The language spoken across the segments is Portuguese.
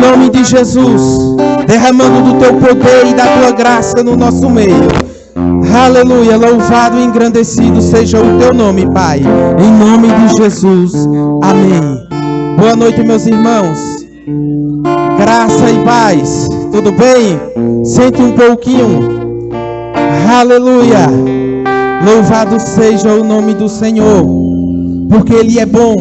nome de Jesus, derramando do teu poder e da tua graça no nosso meio. Aleluia, louvado e engrandecido seja o teu nome, Pai, em nome de Jesus, amém. Boa noite, meus irmãos, graça e paz, tudo bem? Sente um pouquinho, aleluia, louvado seja o nome do Senhor, porque Ele é bom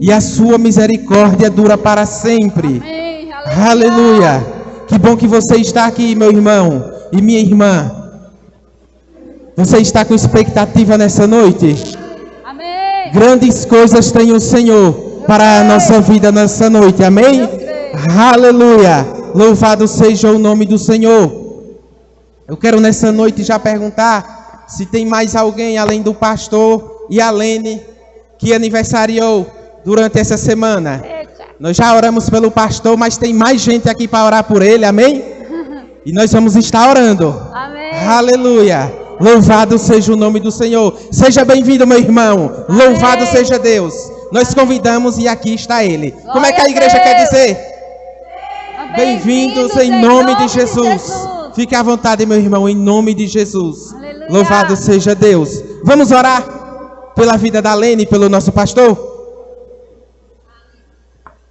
e a sua misericórdia dura para sempre. Amém, aleluia, que bom que você está aqui, meu irmão e minha irmã. Você está com expectativa nessa noite? Amém. Grandes coisas tem o Senhor para a nossa vida nessa noite, amém? Aleluia, louvado seja o nome do Senhor. Eu quero nessa noite já perguntar se tem mais alguém além do pastor e a Lene que aniversariou durante essa semana. Nós já oramos pelo pastor, mas tem mais gente aqui para orar por ele, amém? E nós vamos estar orando. Amém. Aleluia. Louvado seja o nome do Senhor. Seja bem-vindo, meu irmão. Amém. Louvado seja Deus. Nós convidamos e aqui está Ele. Glória. Como é que a igreja quer dizer? Bem-vindos em nome de Jesus. Fique à vontade, meu irmão, em nome de Jesus. Aleluia. Louvado seja Deus. Vamos orar pela vida da Lene, pelo nosso pastor?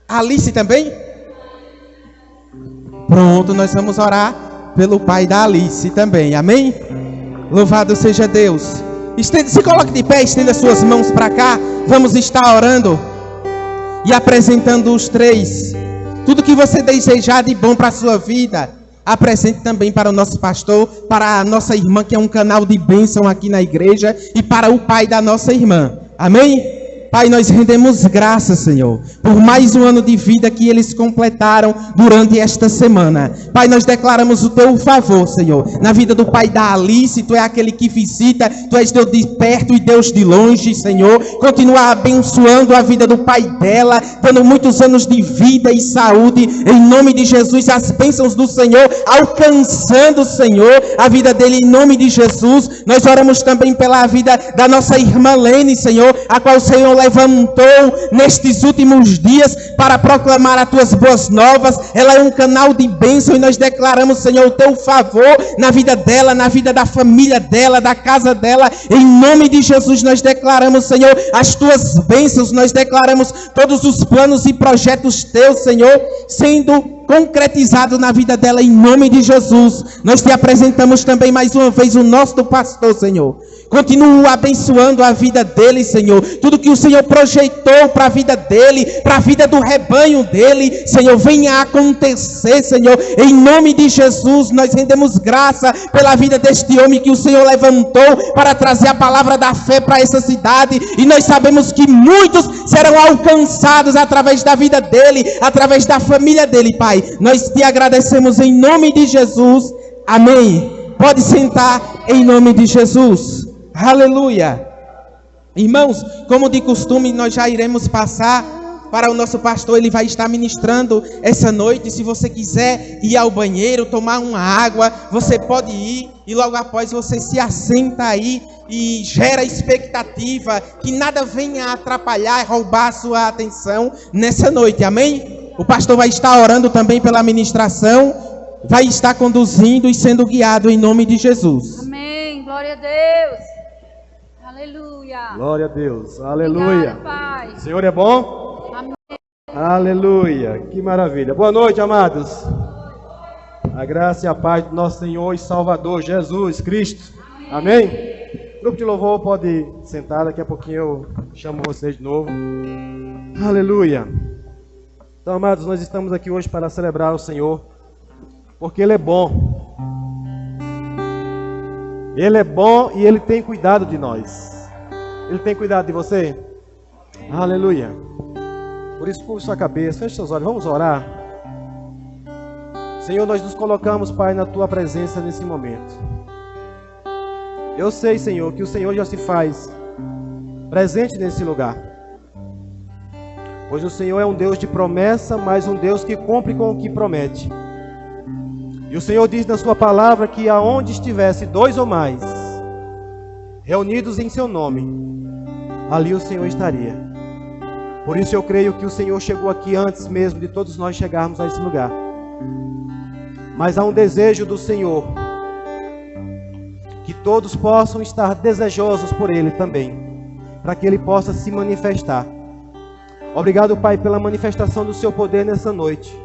Alice também? Pronto, nós vamos orar pelo pai da Alice também, amém? Louvado seja Deus. Se coloque de pé, estenda suas mãos para cá. Vamos estar orando e apresentando os três. Tudo que você desejar de bom para a sua vida, apresente também para o nosso pastor, para a nossa irmã, que é um canal de bênção aqui na igreja, e para o pai da nossa irmã. Amém? Pai, nós rendemos graças, Senhor, por mais um ano de vida que eles completaram durante esta semana. Pai, nós declaramos o teu favor, Senhor, na vida do pai da Alice. Tu é aquele que visita, tu és Deus de perto e Deus de longe, Senhor. Continua abençoando a vida do pai dela, dando muitos anos de vida e saúde, em nome de Jesus. As bênçãos do Senhor alcançando, Senhor, a vida dele, em nome de Jesus. Nós oramos também pela vida da nossa irmã Lene, Senhor, a qual o Senhor levantou nestes últimos dias para proclamar as tuas boas novas. Ela é um canal de bênção e nós declaramos, Senhor, o teu favor na vida dela, na vida da família dela, da casa dela. Em nome de Jesus nós declaramos, Senhor, as tuas bênçãos. Nós declaramos todos os planos e projetos teus, Senhor, sendo concretizado na vida dela, em nome de Jesus. Nós te apresentamos também mais uma vez o nosso pastor, Senhor. Continua abençoando a vida dele, Senhor. Tudo que o Senhor projetou para a vida dele, para a vida do rebanho dele, Senhor, venha acontecer, Senhor. Em nome de Jesus, nós rendemos graça pela vida deste homem que o Senhor levantou para trazer a palavra da fé para essa cidade. E nós sabemos que muitos serão alcançados através da vida dele, através da família dele, Pai. Nós te agradecemos em nome de Jesus. Amém. Pode sentar em nome de Jesus. Aleluia. Irmãos, como de costume, nós já iremos passar para o nosso pastor. Ele vai estar ministrando essa noite. Se você quiser ir ao banheiro, tomar uma água, você pode ir. E logo após você se assenta aí e gera expectativa que nada venha atrapalhar e roubar a sua atenção nessa noite, amém? O pastor vai estar orando também pela ministração, vai estar conduzindo e sendo guiado em nome de Jesus. Amém, glória a Deus. Aleluia. Glória a Deus, aleluia. Obrigada, Pai. O Senhor é bom? Amém. Aleluia, que maravilha. Boa noite, amados. A graça e a paz do nosso Senhor e Salvador Jesus Cristo. Amém? Grupo de louvor pode sentar, daqui a pouquinho eu chamo vocês de novo. Aleluia. Então, amados, nós estamos aqui hoje para celebrar o Senhor, porque Ele é bom. Ele é bom e Ele tem cuidado de nós. Ele tem cuidado de você? Aleluia. Por isso, curva sua cabeça, feche seus olhos, vamos orar. Senhor, nós nos colocamos, Pai, na Tua presença nesse momento. Eu sei, Senhor, que o Senhor já se faz presente nesse lugar. Pois o Senhor é um Deus de promessa, mas um Deus que cumpre com o que promete. E o Senhor diz na sua palavra que aonde estivesse dois ou mais reunidos em seu nome, ali o Senhor estaria. Por isso eu creio que o Senhor chegou aqui antes mesmo de todos nós chegarmos a esse lugar. Mas há um desejo do Senhor, que todos possam estar desejosos por Ele também, para que Ele possa se manifestar. Obrigado, Pai, pela manifestação do Seu poder nessa noite.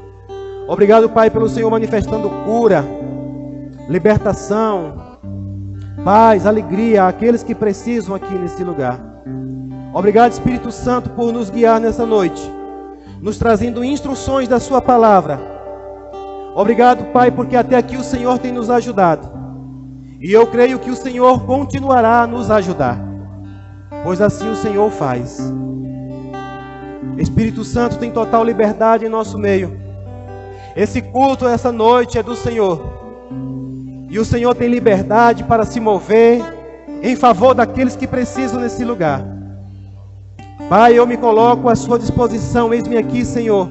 Obrigado, Pai, pelo Senhor manifestando cura, libertação, paz, alegria àqueles que precisam aqui nesse lugar. Obrigado, Espírito Santo, por nos guiar nessa noite, nos trazendo instruções da Sua palavra. Obrigado, Pai, porque até aqui o Senhor tem nos ajudado. E eu creio que o Senhor continuará a nos ajudar, pois assim o Senhor faz. Espírito Santo tem total liberdade em nosso meio. Esse culto, essa noite é do Senhor. E o Senhor tem liberdade para se mover em favor daqueles que precisam nesse lugar. Pai, eu me coloco à sua disposição. Eis-me aqui, Senhor,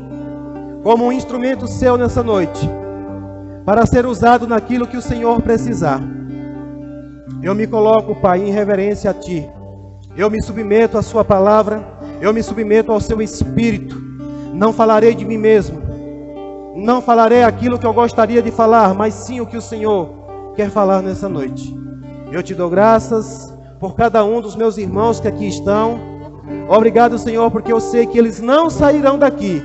como um instrumento seu nessa noite, para ser usado naquilo que o Senhor precisar. Eu me coloco, Pai, em reverência a Ti. Eu me submeto à Sua palavra. Eu me submeto ao Seu Espírito. Não falarei de mim mesmo. Não falarei aquilo que eu gostaria de falar, mas sim o que o Senhor quer falar nessa noite. Eu Te dou graças por cada um dos meus irmãos que aqui estão. Obrigado, Senhor, porque eu sei que eles não sairão daqui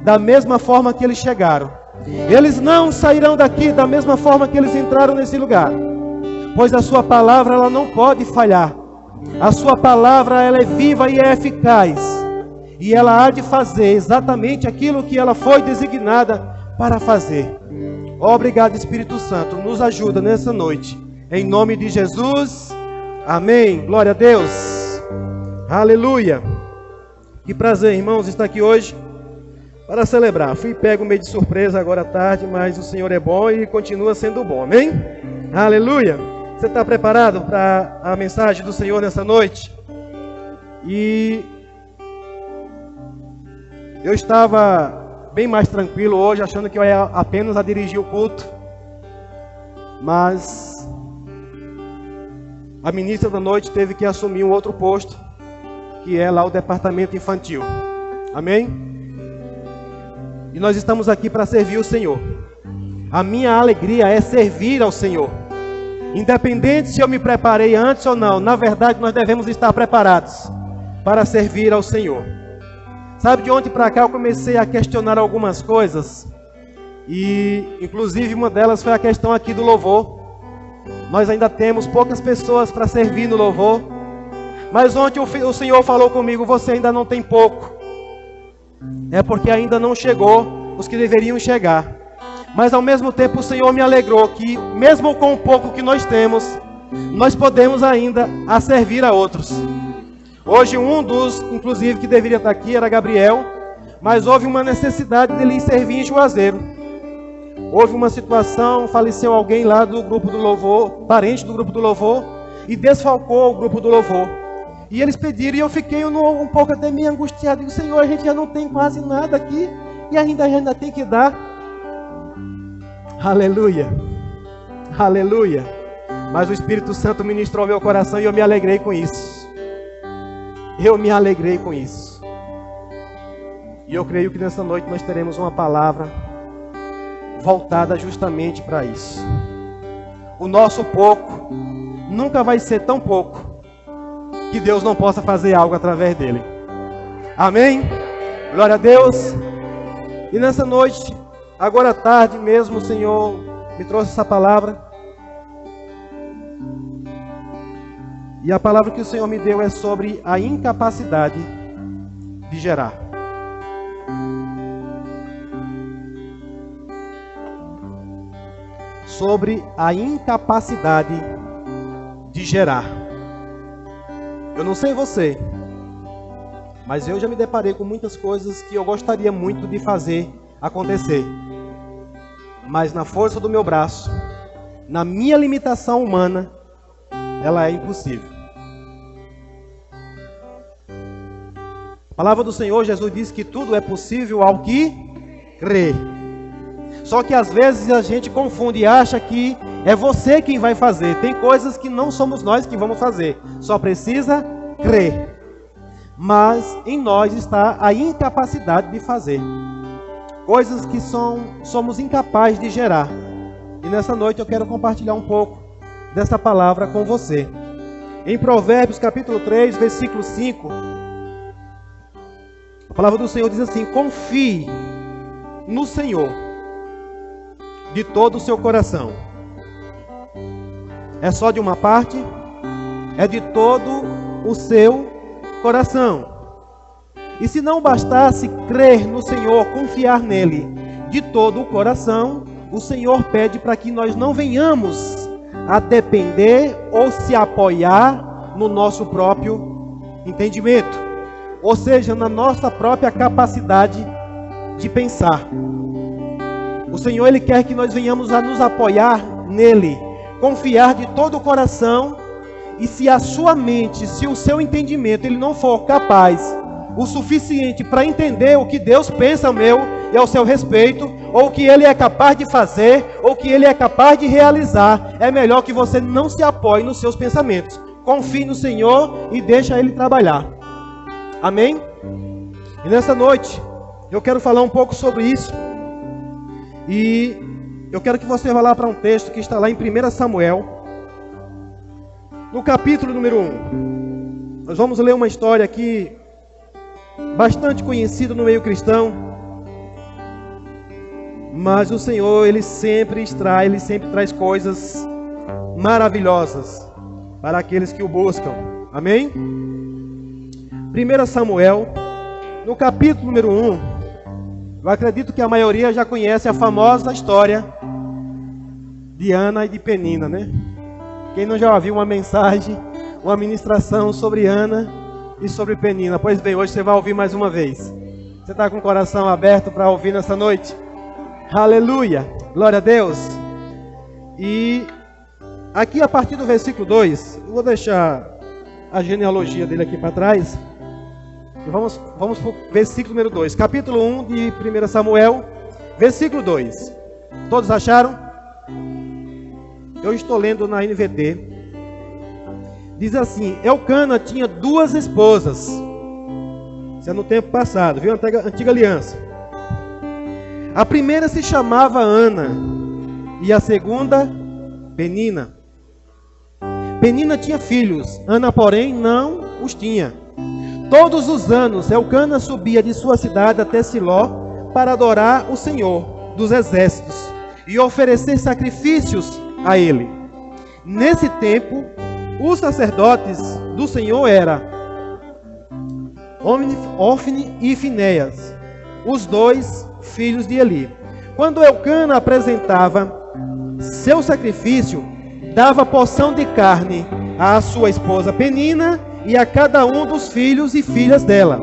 da mesma forma que eles chegaram. Eles não sairão daqui da mesma forma que eles entraram nesse lugar. Pois a Sua palavra, ela não pode falhar. A Sua palavra, ela é viva e é eficaz. E ela há de fazer exatamente aquilo que ela foi designada para fazer. Obrigado, Espírito Santo. Nos ajuda nessa noite. Em nome de Jesus. Amém. Glória a Deus. Aleluia. Que prazer, irmãos, estar aqui hoje para celebrar. Fui pego meio de surpresa agora à tarde, mas o Senhor é bom e continua sendo bom. Amém? Aleluia. Você está preparado para a mensagem do Senhor nessa noite? E eu estava bem mais tranquilo hoje, achando que eu ia apenas a dirigir o culto. Mas a ministra da noite teve que assumir um outro posto, que é lá o departamento infantil. Amém? E nós estamos aqui para servir o Senhor. A minha alegria é servir ao Senhor. Independente se eu me preparei antes ou não, na verdade nós devemos estar preparados para servir ao Senhor. Sabe, de ontem para cá eu comecei a questionar algumas coisas. E inclusive uma delas foi a questão aqui do louvor. Nós ainda temos poucas pessoas para servir no louvor. Mas ontem o Senhor falou comigo: você ainda não tem pouco. É porque ainda não chegou os que deveriam chegar. Mas ao mesmo tempo o Senhor me alegrou que mesmo com o pouco que nós temos, nós podemos ainda a servir a outros. Hoje um dos, inclusive, que deveria estar aqui era Gabriel, mas houve uma necessidade dele ir servir em Juazeiro. Houve uma situação, faleceu alguém lá do grupo do louvor, parente do grupo do louvor, e desfalcou o grupo do louvor. E eles pediram, e eu fiquei um pouco até meio angustiado. E o Senhor, a gente já não tem quase nada aqui, e ainda tem que dar. Aleluia, aleluia. Mas o Espírito Santo ministrou meu coração e eu me alegrei com isso. Eu me alegrei com isso. E eu creio que nessa noite nós teremos uma palavra voltada justamente para isso. O nosso pouco nunca vai ser tão pouco que Deus não possa fazer algo através dele. Amém? Glória a Deus. E nessa noite, agora à tarde mesmo, o Senhor me trouxe essa palavra. E a palavra que o Senhor me deu é sobre a incapacidade de gerar. Sobre a incapacidade de gerar. Eu não sei você, mas eu já me deparei com muitas coisas que eu gostaria muito de fazer acontecer. Mas na força do meu braço, na minha limitação humana, ela é impossível. A palavra do Senhor, Jesus diz que tudo é possível ao que crê. Só que às vezes a gente confunde e acha que é você quem vai fazer. Tem coisas que não somos nós que vamos fazer. Só precisa crer. mas em nós está a incapacidade de fazer. Coisas que somos incapazes de gerar. E nessa noite eu quero compartilhar um pouco dessa palavra com você. Em Provérbios capítulo 3, versículo 5, a palavra do Senhor diz assim: confie no Senhor de todo o seu coração. É só de uma parte? É de todo o seu coração. E se não bastasse crer no Senhor, confiar nele de todo o coração, o Senhor pede para que nós não venhamos a depender ou se apoiar no nosso próprio entendimento, ou seja, na nossa própria capacidade de pensar. O Senhor, Ele quer que nós venhamos a nos apoiar nele, confiar de todo o coração. E se a sua mente, se o seu entendimento, ele não for capaz o suficiente para entender o que Deus pensa ao meu e ao seu respeito, ou o que Ele é capaz de fazer, ou o que Ele é capaz de realizar, é melhor que você não se apoie nos seus pensamentos. Confie no Senhor e deixa Ele trabalhar. Amém? E nessa noite, eu quero falar um pouco sobre isso. E eu quero que você vá lá para um texto que está lá em 1 Samuel, no capítulo número 1. Nós vamos ler uma história aqui bastante conhecida no meio cristão, mas o Senhor, Ele sempre traz coisas maravilhosas para aqueles que o buscam. Amém? 1 Samuel, no capítulo número 1, eu acredito que a maioria já conhece a famosa história de Ana e de Penina, né? Quem não já ouviu uma mensagem, uma ministração sobre Ana e sobre Penina? Pois bem, hoje você vai ouvir mais uma vez. Você está com o coração aberto para ouvir nessa noite? Aleluia! Glória a Deus! E aqui a partir do versículo 2, eu vou deixar a genealogia dele aqui para trás. E vamos para o versículo número 2. Capítulo 1 de 1 Samuel, versículo 2. Todos acharam? Eu estou lendo na NVT. Diz assim: Elcana tinha 2 esposas. Isso é no tempo passado, viu? Antiga aliança. A primeira se chamava Ana e a segunda Penina. Penina tinha filhos, Ana, porém, não os tinha. Todos os anos, Elcana subia de sua cidade até Siló para adorar o Senhor dos exércitos e oferecer sacrifícios a ele. Nesse tempo, os sacerdotes do Senhor eram Ofni e Finéias, os 2 filhos de Eli. Quando Elcana apresentava seu sacrifício, dava porção de carne à sua esposa Penina e a cada um dos filhos e filhas dela.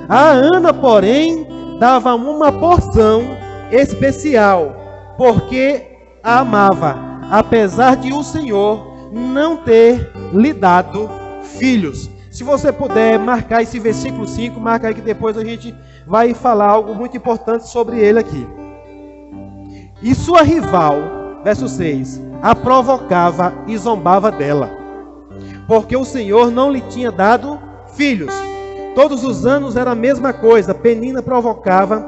A Ana, porém, dava uma porção especial, porque a amava, apesar de o Senhor não ter lhe dado filhos. Se você puder marcar esse versículo 5, marca aí que depois a gente vai falar algo muito importante sobre ele aqui. E sua rival, verso 6, a provocava e zombava dela, porque o Senhor não lhe tinha dado filhos. Todos os anos era a mesma coisa. Penina provocava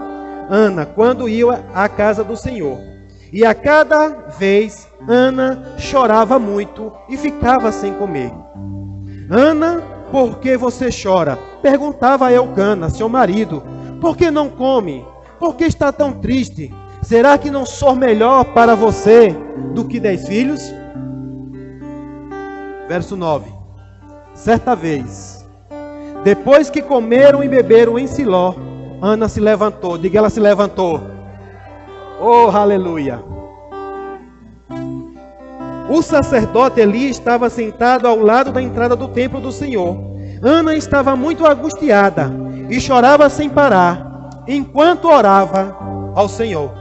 Ana quando ia à casa do Senhor. E a cada vez Ana chorava muito e ficava sem comer. Ana, por que você chora? Perguntava a Elcana, seu marido. Por que não come? Por que está tão triste? Será que não sou melhor para você do que 10 filhos? Verso 9. Certa vez, depois que comeram e beberam em Siló, Ana se levantou. Diga, ela se levantou. Oh, aleluia! O sacerdote Eli estava sentado ao lado da entrada do templo do Senhor. Ana estava muito angustiada e chorava sem parar, enquanto orava ao Senhor.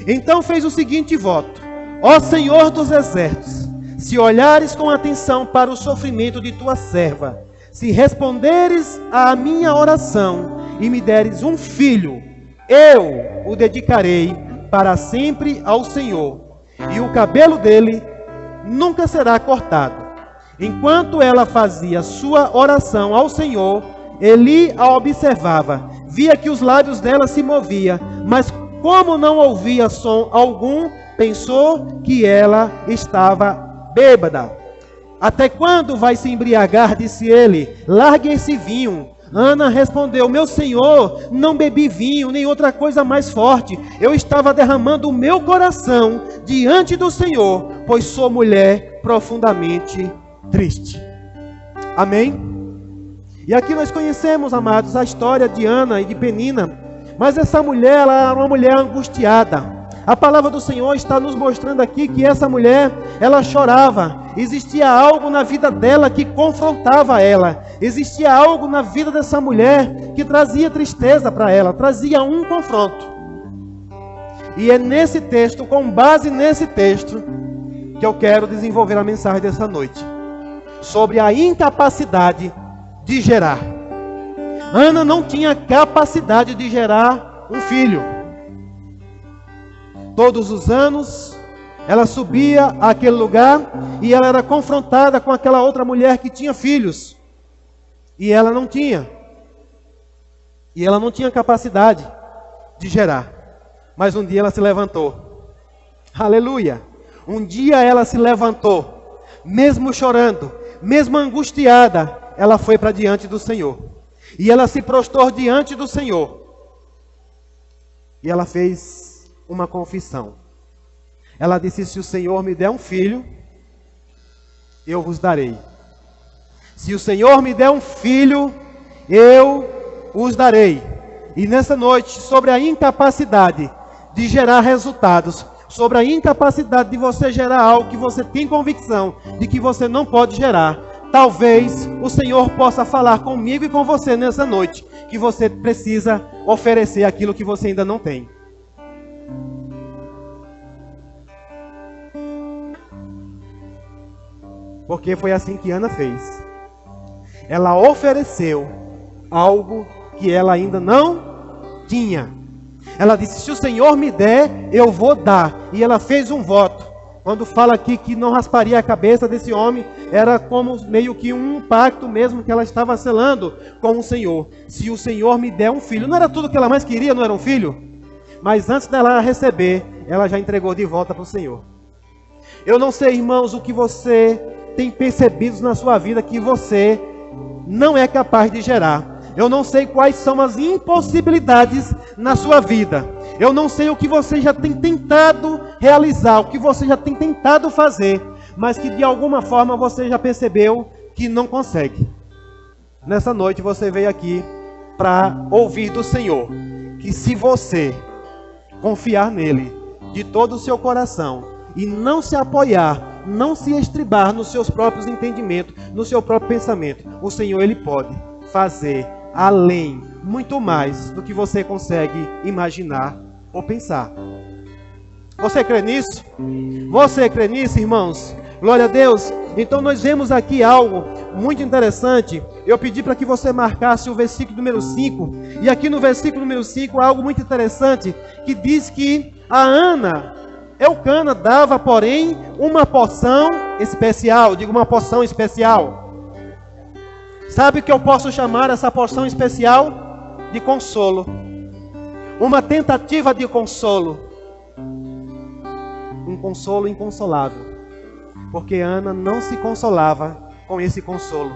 Então fez o seguinte voto: ó Senhor dos exércitos, se olhares com atenção para o sofrimento de tua serva, se responderes à minha oração e me deres um filho, eu o dedicarei para sempre ao Senhor, e o cabelo dele nunca será cortado. Enquanto ela fazia sua oração ao Senhor, Eli a observava, via que os lábios dela se moviam, mas como não ouvia som algum, pensou que ela estava bêbada. Até quando vai se embriagar? Disse ele. Largue esse vinho. Ana respondeu: meu senhor, não bebi vinho, nem outra coisa mais forte. Eu estava derramando o meu coração diante do Senhor, pois sou mulher profundamente triste. Amém? E aqui nós conhecemos, amados, a história de Ana e de Penina. Mas essa mulher, ela era uma mulher angustiada. A palavra do Senhor está nos mostrando aqui que essa mulher, ela chorava. Existia algo na vida dela que confrontava ela. Existia algo na vida dessa mulher que trazia tristeza para ela, trazia um confronto. E é nesse texto, com base nesse texto, que eu quero desenvolver a mensagem dessa noite. Sobre a incapacidade de gerar. Ana não tinha capacidade de gerar um filho. Todos os anos, ela subia àquele lugar e ela era confrontada com aquela outra mulher que tinha filhos. E ela não tinha. E ela não tinha capacidade de gerar. Mas um dia ela se levantou. Aleluia! Um dia ela se levantou, mesmo chorando, mesmo angustiada, ela foi para diante do Senhor. E ela se prostrou diante do Senhor. E ela fez uma confissão. Ela disse: se o Senhor me der um filho, eu vos darei. Se o Senhor me der um filho, eu os darei. E nessa noite, sobre a incapacidade de gerar resultados, sobre a incapacidade de você gerar algo que você tem convicção de que você não pode gerar, talvez o Senhor possa falar comigo e com você nessa noite, que você precisa oferecer aquilo que você ainda não tem. Porque foi assim que Ana fez. Ela ofereceu algo que ela ainda não tinha. Ela disse: se o Senhor me der, eu vou dar. E ela fez um voto. Quando fala aqui que não rasparia a cabeça desse homem, era como meio que um pacto mesmo que ela estava selando com o Senhor. Se o Senhor me der um filho. Não era tudo que ela mais queria, não era um filho? Mas antes dela receber, ela já entregou de volta para o Senhor. Eu não sei, irmãos, o que você tem percebido na sua vida que você não é capaz de gerar. Eu não sei quais são as impossibilidades na sua vida. Eu não sei o que você já tem tentado realizar, o que você já tem tentado fazer, mas que de alguma forma você já percebeu que não consegue. Nessa noite você veio aqui para ouvir do Senhor que se você confiar nele de todo o seu coração e não se apoiar, não se estribar nos seus próprios entendimentos, no seu próprio pensamento, o Senhor, ele pode fazer além, muito mais do que você consegue imaginar ou pensar. Você crê nisso? Você crê nisso, irmãos? Glória a Deus. Então nós vemos aqui algo muito interessante. Eu pedi para que você marcasse o versículo número 5. E aqui no versículo número 5 há algo muito interessante, que diz que a Ana, Elcana, dava, porém, uma porção especial. Digo, uma porção especial. Sabe o que eu posso chamar essa porção especial? De consolo. Uma tentativa de consolo. Um consolo inconsolável. Porque Ana não se consolava com esse consolo.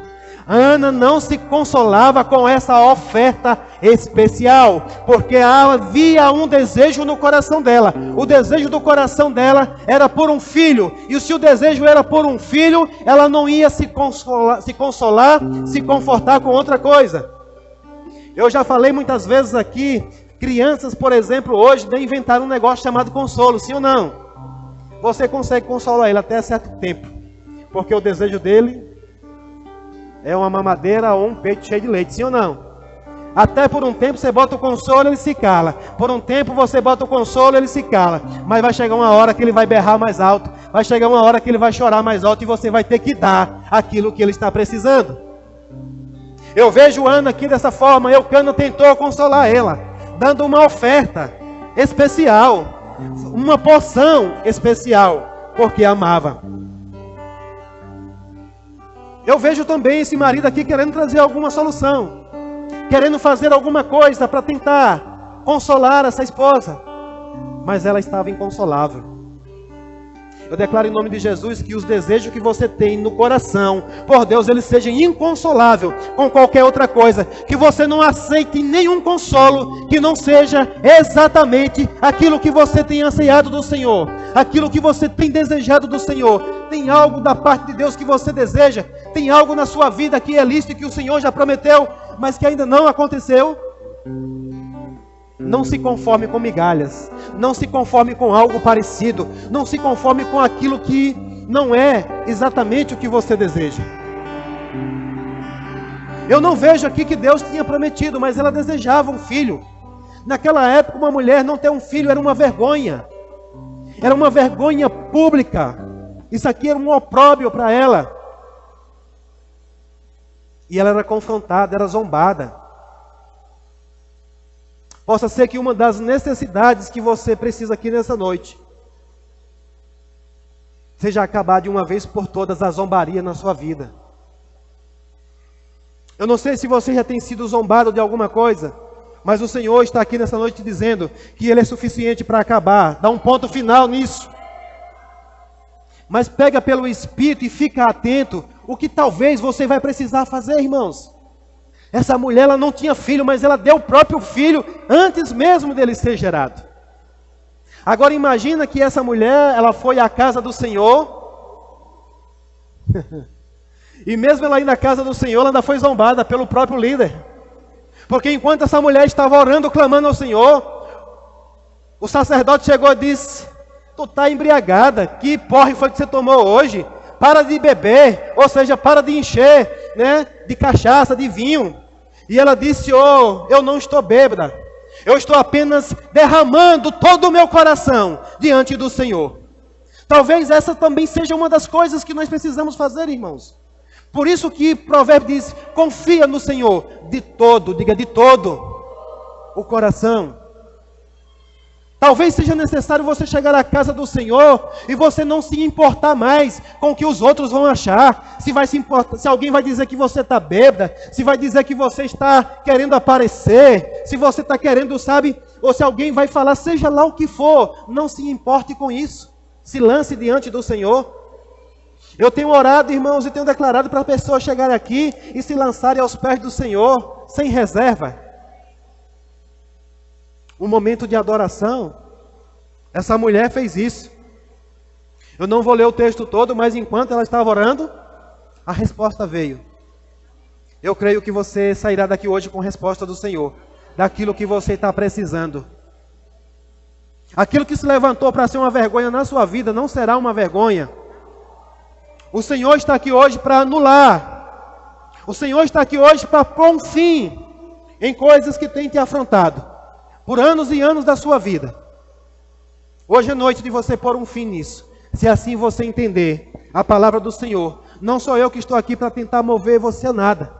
Ana não se consolava com essa oferta especial, porque havia um desejo no coração dela. O desejo do coração dela era por um filho, e se o desejo era por um filho, ela não ia se consolar, se confortar com outra coisa. Eu já falei muitas vezes aqui, crianças, por exemplo, hoje inventaram um negócio chamado consolo, sim ou não? Você consegue consolar ele até certo tempo, porque o desejo dele é uma mamadeira ou um peito cheio de leite, sim ou não? Até por um tempo você bota o consolo, ele se cala. Por um tempo você bota o consolo, ele se cala. Mas vai chegar uma hora que ele vai berrar mais alto. Vai chegar uma hora que ele vai chorar mais alto e você vai ter que dar aquilo que ele está precisando. Eu vejo Ana aqui dessa forma. Elcana tentou consolar ela, dando uma oferta especial, uma porção especial, porque amava. Eu vejo também esse marido aqui querendo trazer alguma solução. querendo fazer alguma coisa para tentar consolar essa esposa, mas ela estava inconsolável. Eu declaro em nome de Jesus que os desejos que você tem no coração, por Deus, eles sejam inconsoláveis com qualquer outra coisa. Que você não aceite nenhum consolo que não seja exatamente aquilo que você tem ansiado do Senhor, aquilo que você tem desejado do Senhor. Tem algo da parte de Deus que você deseja, tem algo na sua vida que é lícito e que o Senhor já prometeu, mas que ainda não aconteceu. Não se conforme com migalhas, não se conforme com algo parecido, não se conforme com aquilo que não é exatamente o que você deseja. Eu não vejo aqui que Deus tinha prometido, mas ela desejava um filho. Naquela época, uma mulher não ter um filho era uma vergonha pública. Isso aqui era um opróbrio para ela. E ela era confrontada, era zombada. Possa ser que uma das necessidades que você precisa aqui nessa noite seja acabar de uma vez por todas a zombaria na sua vida. Eu não sei se você já tem sido zombado de alguma coisa, mas o Senhor está aqui nessa noite dizendo que Ele é suficiente para acabar, dá um ponto final nisso. Mas pega pelo Espírito e fica atento o que talvez você vai precisar fazer, irmãos. Essa mulher, ela não tinha filho, mas ela deu o próprio filho antes mesmo dele ser gerado. Agora imagina que essa mulher, ela foi à casa do Senhor. E mesmo ela ir na casa do Senhor, ela ainda foi zombada pelo próprio líder. Porque enquanto essa mulher estava orando, clamando ao Senhor, o sacerdote chegou e disse: tu está embriagada, que porre foi que você tomou hoje? Para de beber, ou seja, para de encher, né, de cachaça, de vinho. E ela disse: oh, eu não estou bêbada, eu estou apenas derramando todo o meu coração diante do Senhor. Talvez essa também seja uma das coisas que nós precisamos fazer, irmãos. Por isso que o provérbio diz: confia no Senhor de todo, diga de todo o coração. Talvez seja necessário você chegar à casa do Senhor e você não se importar mais com o que os outros vão achar. Se alguém vai dizer que você está bêbada, se vai dizer que você está querendo aparecer, se você está querendo, sabe, ou se alguém vai falar, seja lá o que for, não se importe com isso. Se lance diante do Senhor. Eu tenho orado, irmãos, e tenho declarado para as pessoas chegarem aqui e se lançarem aos pés do Senhor, sem reserva. Um momento de adoração. Essa mulher fez isso. Eu não vou ler o texto todo, mas enquanto ela estava orando, a resposta veio. Eu creio que você sairá daqui hoje com a resposta do Senhor, daquilo que você está precisando. Aquilo que se levantou para ser uma vergonha na sua vida, não será uma vergonha. O Senhor está aqui hoje para anular. O Senhor está aqui hoje para pôr um fim em coisas que têm te afrontado por anos e anos da sua vida. Hoje é noite de você pôr um fim nisso. Se assim você entender a palavra do Senhor. Não sou eu que estou aqui para tentar mover você a nada.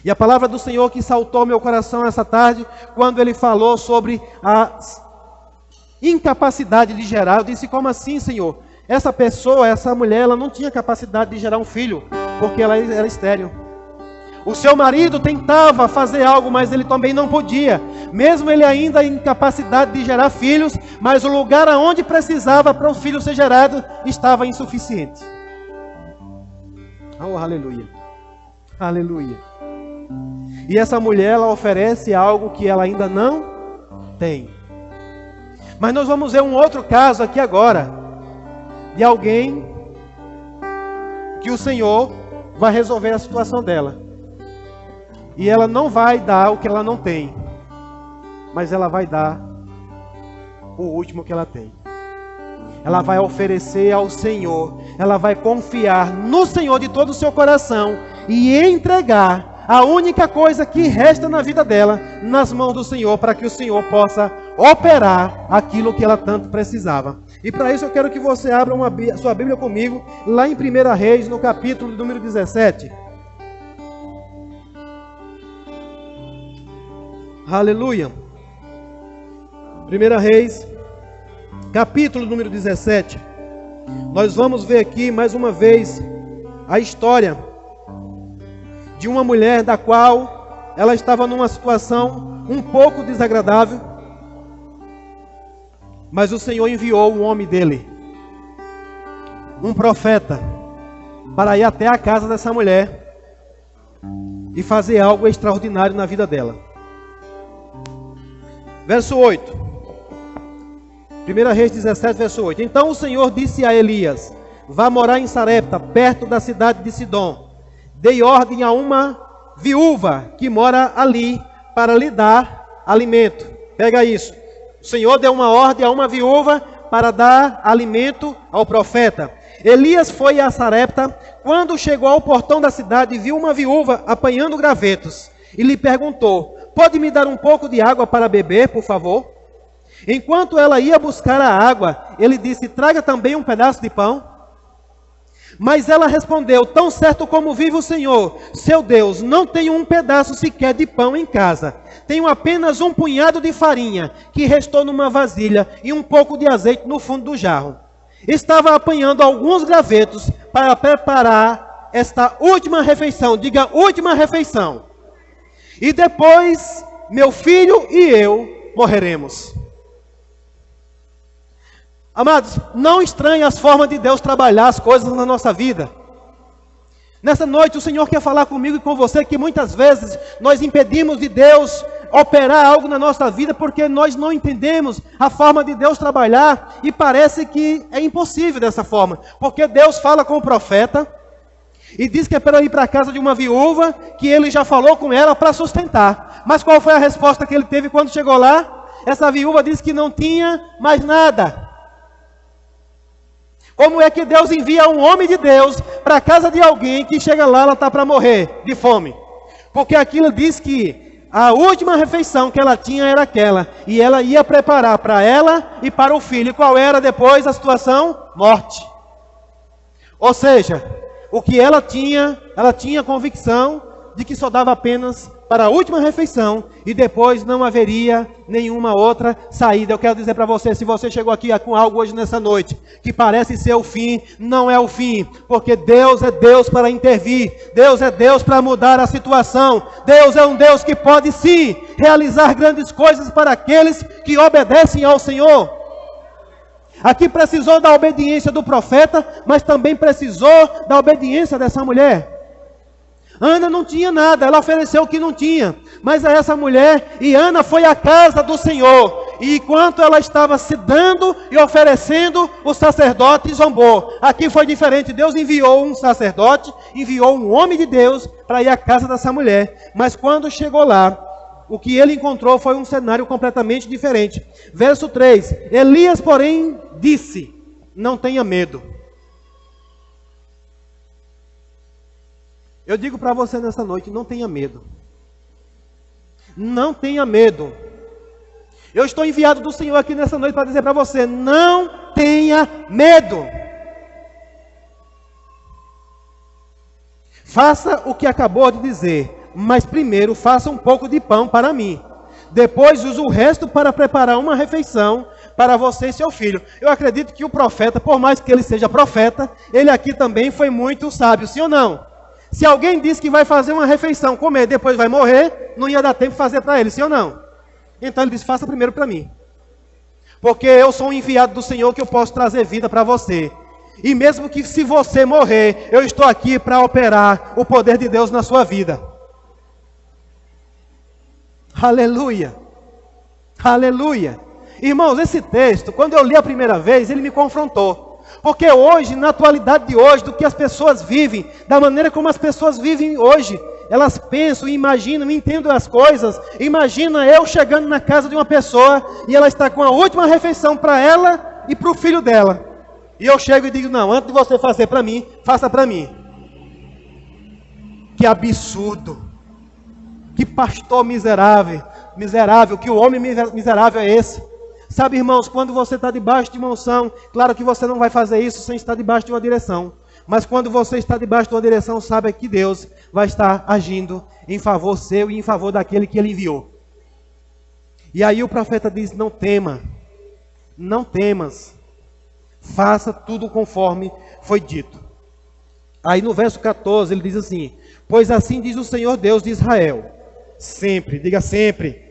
E a palavra do Senhor que saltou meu coração essa tarde, quando Ele falou sobre a incapacidade de gerar. Eu disse: como assim, Senhor? Essa pessoa, essa mulher, ela não tinha capacidade de gerar um filho, porque ela era estéril. O seu marido tentava fazer algo, mas ele também não podia. Mesmo ele ainda em capacidade de gerar filhos, mas o lugar aonde precisava para o filho ser gerado estava insuficiente. Oh, aleluia. Aleluia. E essa mulher, ela oferece algo que ela ainda não tem. Mas nós vamos ver um outro caso aqui agora, de alguém que o Senhor vai resolver a situação dela. E ela não vai dar o que ela não tem, mas ela vai dar o último que ela tem. Ela vai oferecer ao Senhor, ela vai confiar no Senhor de todo o seu coração e entregar a única coisa que resta na vida dela nas mãos do Senhor, para que o Senhor possa operar aquilo que ela tanto precisava. E para isso eu quero que você abra sua Bíblia comigo, lá em 1 Reis, no capítulo número 17. Aleluia. 1 Reis, capítulo número 17. Nós vamos ver aqui mais uma vez a história de uma mulher da qual ela estava numa situação um pouco desagradável, mas o Senhor enviou um homem dele, um profeta, para ir até a casa dessa mulher e fazer algo extraordinário na vida dela. Verso 8. 1 Reis 17, verso 8. Então o Senhor disse a Elias: vá morar em Sarepta, perto da cidade de Sidom. Dei ordem a uma viúva que mora ali para lhe dar alimento. Pega isso. O Senhor deu uma ordem a uma viúva para dar alimento ao profeta. Elias foi a Sarepta. Quando chegou ao portão da cidade, viu uma viúva apanhando gravetos e lhe perguntou: pode me dar um pouco de água para beber, por favor? Enquanto ela ia buscar a água, ele disse: traga também um pedaço de pão. Mas ela respondeu: tão certo como vive o Senhor, seu Deus, não tenho um pedaço sequer de pão em casa. Tenho apenas um punhado de farinha, que restou numa vasilha, e um pouco de azeite no fundo do jarro. Estava apanhando alguns gravetos para preparar esta última refeição. Diga, última refeição. E depois, meu filho e eu morreremos. Amados, não estranhe as formas de Deus trabalhar as coisas na nossa vida. Nessa noite o Senhor quer falar comigo e com você que muitas vezes nós impedimos de Deus operar algo na nossa vida porque nós não entendemos a forma de Deus trabalhar e parece que é impossível dessa forma. Porque Deus fala com o profeta e diz que é para ir para a casa de uma viúva que ele já falou com ela para sustentar. Mas qual foi a resposta que ele teve quando chegou lá? Essa viúva disse que não tinha mais nada. Como é que Deus envia um homem de Deus para a casa de alguém que chega lá, ela está para morrer de fome? Porque aquilo diz que a última refeição que ela tinha era aquela. E ela ia preparar para ela e para o filho. E qual era depois a situação? Morte. Ou seja, o que ela tinha convicção de que só dava apenas para a última refeição e depois não haveria nenhuma outra saída. Eu quero dizer para você, se você chegou aqui com algo hoje nessa noite, que parece ser o fim, não é o fim, porque Deus é Deus para intervir, Deus é Deus para mudar a situação, Deus é um Deus que pode sim realizar grandes coisas para aqueles que obedecem ao Senhor. Aqui precisou da obediência do profeta, mas também precisou da obediência dessa mulher. Ana não tinha nada, ela ofereceu o que não tinha, mas a essa mulher, e Ana foi à casa do Senhor, e enquanto ela estava se dando e oferecendo, o sacerdote zombou. Aqui foi diferente, Deus enviou um sacerdote, enviou um homem de Deus para ir à casa dessa mulher, mas quando chegou lá, o que ele encontrou foi um cenário completamente diferente. Verso 3, Elias porém disse: não tenha medo. Eu digo para você nessa noite, não tenha medo. Não tenha medo. Eu estou enviado do Senhor aqui nessa noite para dizer para você, não tenha medo. Faça o que acabou de dizer, mas primeiro faça um pouco de pão para mim. Depois use o resto para preparar uma refeição para você e seu filho. Eu acredito que o profeta, por mais que ele seja profeta, ele aqui também foi muito sábio, sim ou não? Se alguém diz que vai fazer uma refeição, comer, depois vai morrer, não ia dar tempo de fazer para ele, sim ou não? Então ele disse, faça primeiro para mim. Porque eu sou um enviado do Senhor que eu posso trazer vida para você. E mesmo que se você morrer, eu estou aqui para operar o poder de Deus na sua vida. Aleluia. Aleluia. Irmãos, esse texto, quando eu li a primeira vez, ele me confrontou. Porque hoje, na atualidade de hoje, do que as pessoas vivem, da maneira como as pessoas vivem hoje, elas pensam, imaginam, entendem as coisas. Imagina eu chegando na casa de uma pessoa e ela está com a última refeição para ela e para o filho dela. E eu chego e digo, não, antes de você fazer para mim, faça para mim. Que absurdo. Que pastor miserável, que o homem miserável é esse. Sabe, irmãos, quando você está debaixo de uma unção, claro que você não vai fazer isso sem estar debaixo de uma direção. Mas quando você está debaixo de uma direção, sabe que Deus vai estar agindo em favor seu e em favor daquele que Ele enviou. E aí o profeta diz, não tema, não temas, faça tudo conforme foi dito. Aí no verso 14 ele diz assim, pois assim diz o Senhor Deus de Israel, sempre, diga sempre,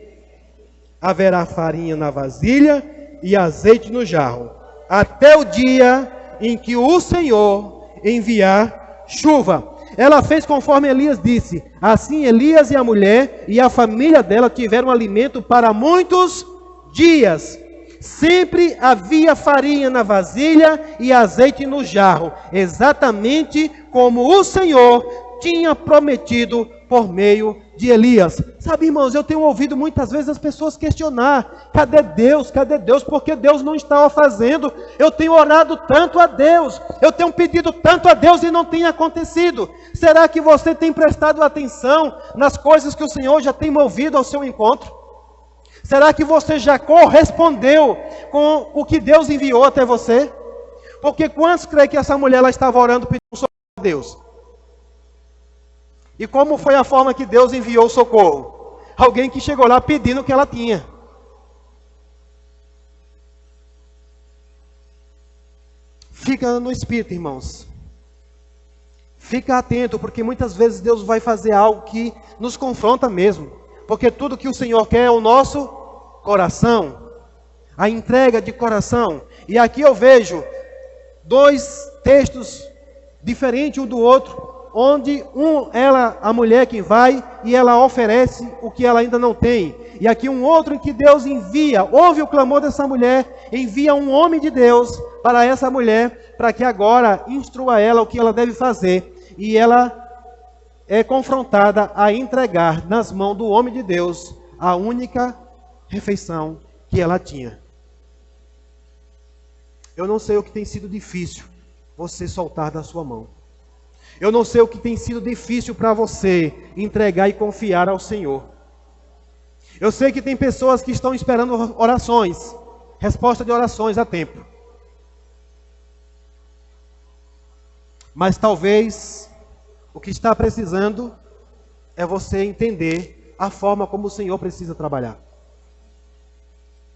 haverá farinha na vasilha e azeite no jarro, até o dia em que o Senhor enviar chuva. Ela fez conforme Elias disse. Assim Elias e a mulher e a família dela tiveram alimento para muitos dias. Sempre havia farinha na vasilha e azeite no jarro, exatamente como o Senhor tinha prometido por meio de Elias. Sabe, irmãos, eu tenho ouvido muitas vezes as pessoas questionar: cadê Deus? Cadê Deus? Porque Deus não estava fazendo. Eu tenho orado tanto a Deus, eu tenho pedido tanto a Deus e não tem acontecido. Será que você tem prestado atenção nas coisas que o Senhor já tem movido ao seu encontro? Será que você já correspondeu com o que Deus enviou até você? Porque quantos creem que essa mulher ela estava orando pedindo socorro a Deus? E como foi a forma que Deus enviou o socorro? Alguém que chegou lá pedindo o que ela tinha. Fica no espírito, irmãos. Fica atento, porque muitas vezes Deus vai fazer algo que nos confronta mesmo. Porque tudo que o Senhor quer é o nosso coração. A entrega de coração. E aqui eu vejo dois textos diferentes um do outro, onde a mulher que vai e ela oferece o que ela ainda não tem. E aqui um outro em que Deus ouve o clamor dessa mulher, envia um homem de Deus para essa mulher, para que agora instrua ela o que ela deve fazer. E ela é confrontada a entregar nas mãos do homem de Deus a única refeição que ela tinha. Eu não sei o que tem sido difícil você soltar da sua mão. Eu não sei o que tem sido difícil para você entregar e confiar ao Senhor. Eu sei que tem pessoas que estão esperando orações, resposta de orações a tempo. Mas talvez o que está precisando é você entender a forma como o Senhor precisa trabalhar.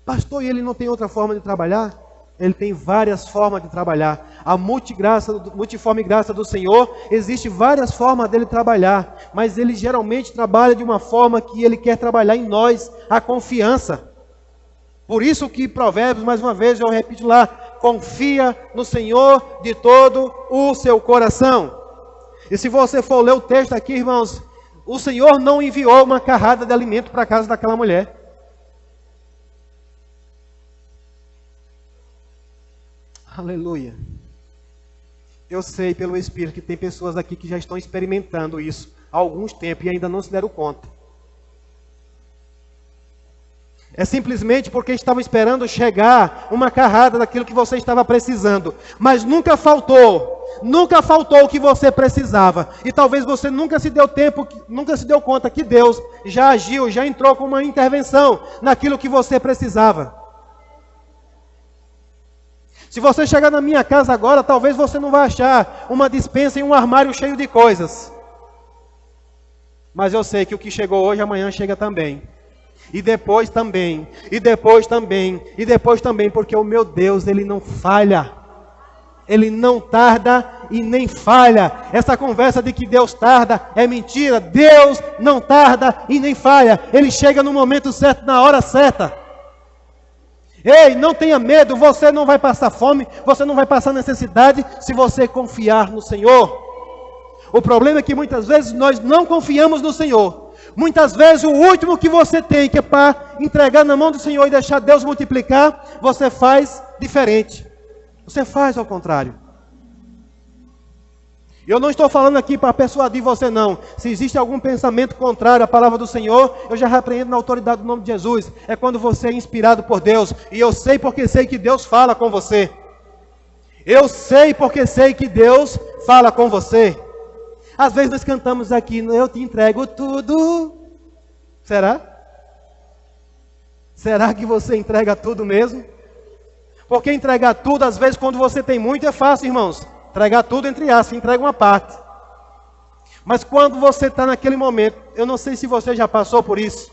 Pastor, e ele não tem outra forma de trabalhar? Ele tem várias formas de trabalhar. A multiforme graça do Senhor, existe várias formas dele trabalhar, mas ele geralmente trabalha de uma forma que ele quer trabalhar em nós, a confiança. Por isso que Provérbios, mais uma vez eu repito lá, confia no Senhor de todo o seu coração. E se você for ler o texto aqui, irmãos, o Senhor não enviou uma carrada de alimento para a casa daquela mulher. Aleluia. Eu sei pelo Espírito que tem pessoas aqui que já estão experimentando isso há alguns tempos e ainda não se deram conta. É simplesmente porque estavam esperando chegar uma carrada daquilo que você estava precisando. Mas nunca faltou o que você precisava. E talvez você nunca se deu conta que Deus já agiu, já entrou com uma intervenção naquilo que você precisava. Se você chegar na minha casa agora, talvez você não vai achar uma despensa e um armário cheio de coisas. Mas eu sei que o que chegou hoje, amanhã chega também. E depois também, e depois também, e depois também, porque o meu Deus, Ele não falha. Ele não tarda e nem falha. Essa conversa de que Deus tarda é mentira. Deus não tarda e nem falha. Ele chega no momento certo, na hora certa. Ei, não tenha medo, você não vai passar fome, você não vai passar necessidade se você confiar no Senhor. O problema é que muitas vezes nós não confiamos no Senhor. Muitas vezes o último que você tem, que é para entregar na mão do Senhor e deixar Deus multiplicar, você faz diferente. Você faz ao contrário. Eu não estou falando aqui para persuadir você não. Se existe algum pensamento contrário à palavra do Senhor, eu já repreendo na autoridade do nome de Jesus. É quando você é inspirado por Deus. E eu sei porque sei que Deus fala com você. Eu sei porque sei que Deus fala com você. Às vezes nós cantamos aqui, eu te entrego tudo. Será? Será que você entrega tudo mesmo? Porque entregar tudo, às vezes quando você tem muito, é fácil, irmãos. Entregar tudo entre aspas, entrega uma parte. Mas quando você está naquele momento, eu não sei se você já passou por isso,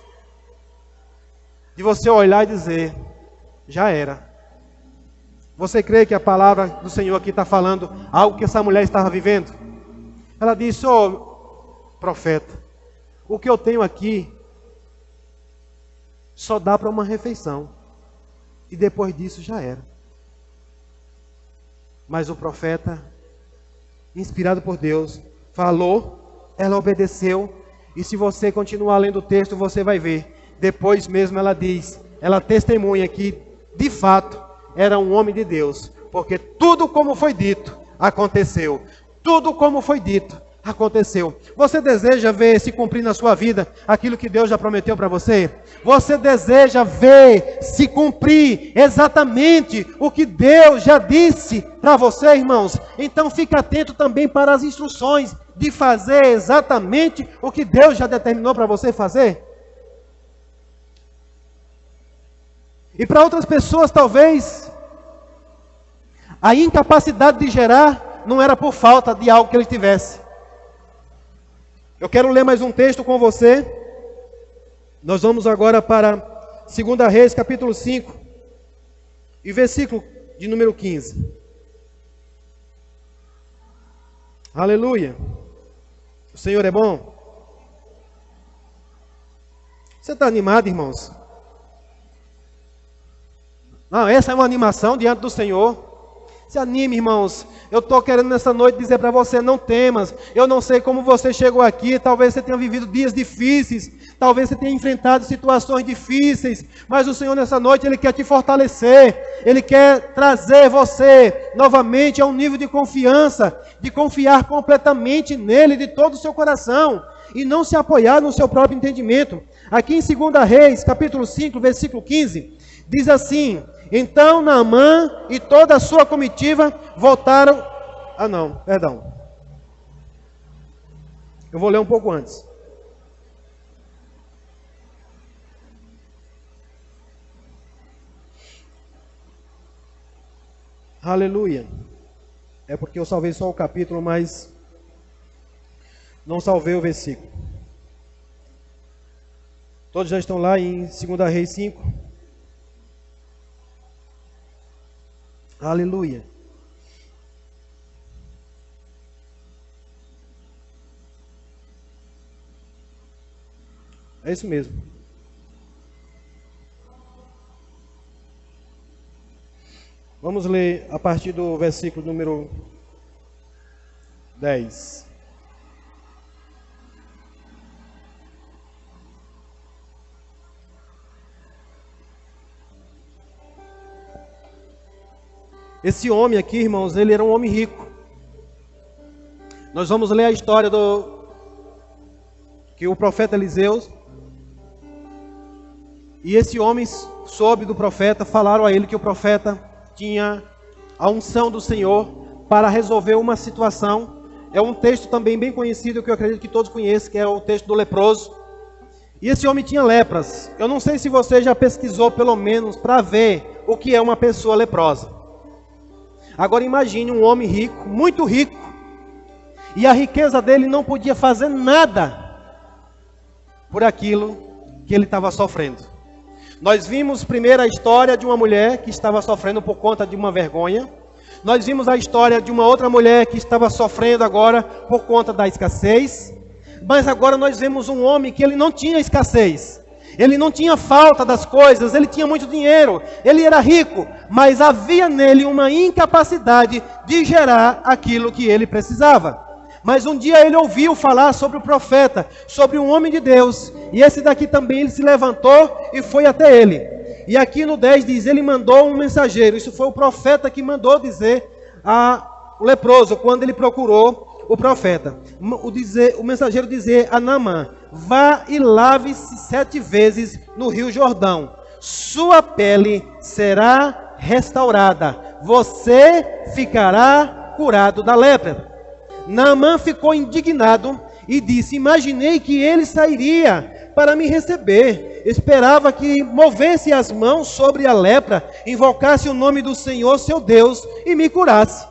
de você olhar e dizer, já era. Você crê que a palavra do Senhor aqui está falando algo que essa mulher estava vivendo? Ela disse, profeta, o que eu tenho aqui só dá para uma refeição. E depois disso já era. Mas o profeta, inspirado por Deus, falou, ela obedeceu. E se você continuar lendo o texto, você vai ver. Depois mesmo ela diz, ela testemunha que, de fato, era um homem de Deus. Porque tudo como foi dito, aconteceu. Tudo como foi dito, aconteceu. Você deseja ver se cumprir na sua vida aquilo que Deus já prometeu para você? Você deseja ver se cumprir exatamente o que Deus já disse para você, irmãos? Então fique atento também para as instruções de fazer exatamente o que Deus já determinou para você fazer. E para outras pessoas, talvez, a incapacidade de gerar não era por falta de algo que ele tivesse. Eu quero ler mais um texto com você. Nós vamos agora para 2 Reis, capítulo 5, e versículo de número 15. Aleluia. O Senhor é bom. Você está animado, irmãos? Não, essa é uma animação diante do Senhor. Se anime, irmãos. Eu estou querendo nessa noite dizer para você, não temas. Eu não sei como você chegou aqui. Talvez você tenha vivido dias difíceis. Talvez você tenha enfrentado situações difíceis. Mas o Senhor nessa noite, Ele quer te fortalecer. Ele quer trazer você novamente a um nível de confiança. De confiar completamente nele, de todo o seu coração. E não se apoiar no seu próprio entendimento. Aqui em 2 Reis, capítulo 5, versículo 15, diz assim... Então Naamã e toda a sua comitiva voltaram... Eu vou ler um pouco antes. Aleluia. É porque eu salvei só o capítulo, mas não salvei o versículo. Todos já estão lá em 2 Reis 5. Aleluia. É isso mesmo. Vamos ler a partir do versículo número 10. Esse homem aqui, irmãos, ele era um homem rico. Nós vamos ler a história que o profeta Eliseu, e esse homem soube do profeta, falaram a ele que o profeta tinha a unção do Senhor para resolver uma situação. É um texto também bem conhecido, que eu acredito que todos conhecem, que é o texto do leproso. E esse homem tinha lepras. Eu não sei se você já pesquisou pelo menos para ver o que é uma pessoa leprosa. Agora imagine um homem rico, muito rico, e a riqueza dele não podia fazer nada por aquilo que ele estava sofrendo. Nós vimos primeiro a história de uma mulher que estava sofrendo por conta de uma vergonha. Nós vimos a história de uma outra mulher que estava sofrendo agora por conta da escassez. Mas agora nós vemos um homem que ele não tinha escassez. Ele não tinha falta das coisas, ele tinha muito dinheiro, ele era rico, mas havia nele uma incapacidade de gerar aquilo que ele precisava. Mas um dia ele ouviu falar sobre o profeta, sobre um homem de Deus, e esse daqui também ele se levantou e foi até ele. E aqui no 10 diz, ele mandou um mensageiro, isso foi o profeta que mandou dizer ao leproso, quando ele procurou o profeta, o mensageiro dizer a Naamã, vá e lave-se 7 vezes no rio Jordão, sua pele será restaurada, você ficará curado da lepra. Naamã ficou indignado e disse, imaginei que ele sairia para me receber, esperava que movesse as mãos sobre a lepra, invocasse o nome do Senhor seu Deus e me curasse.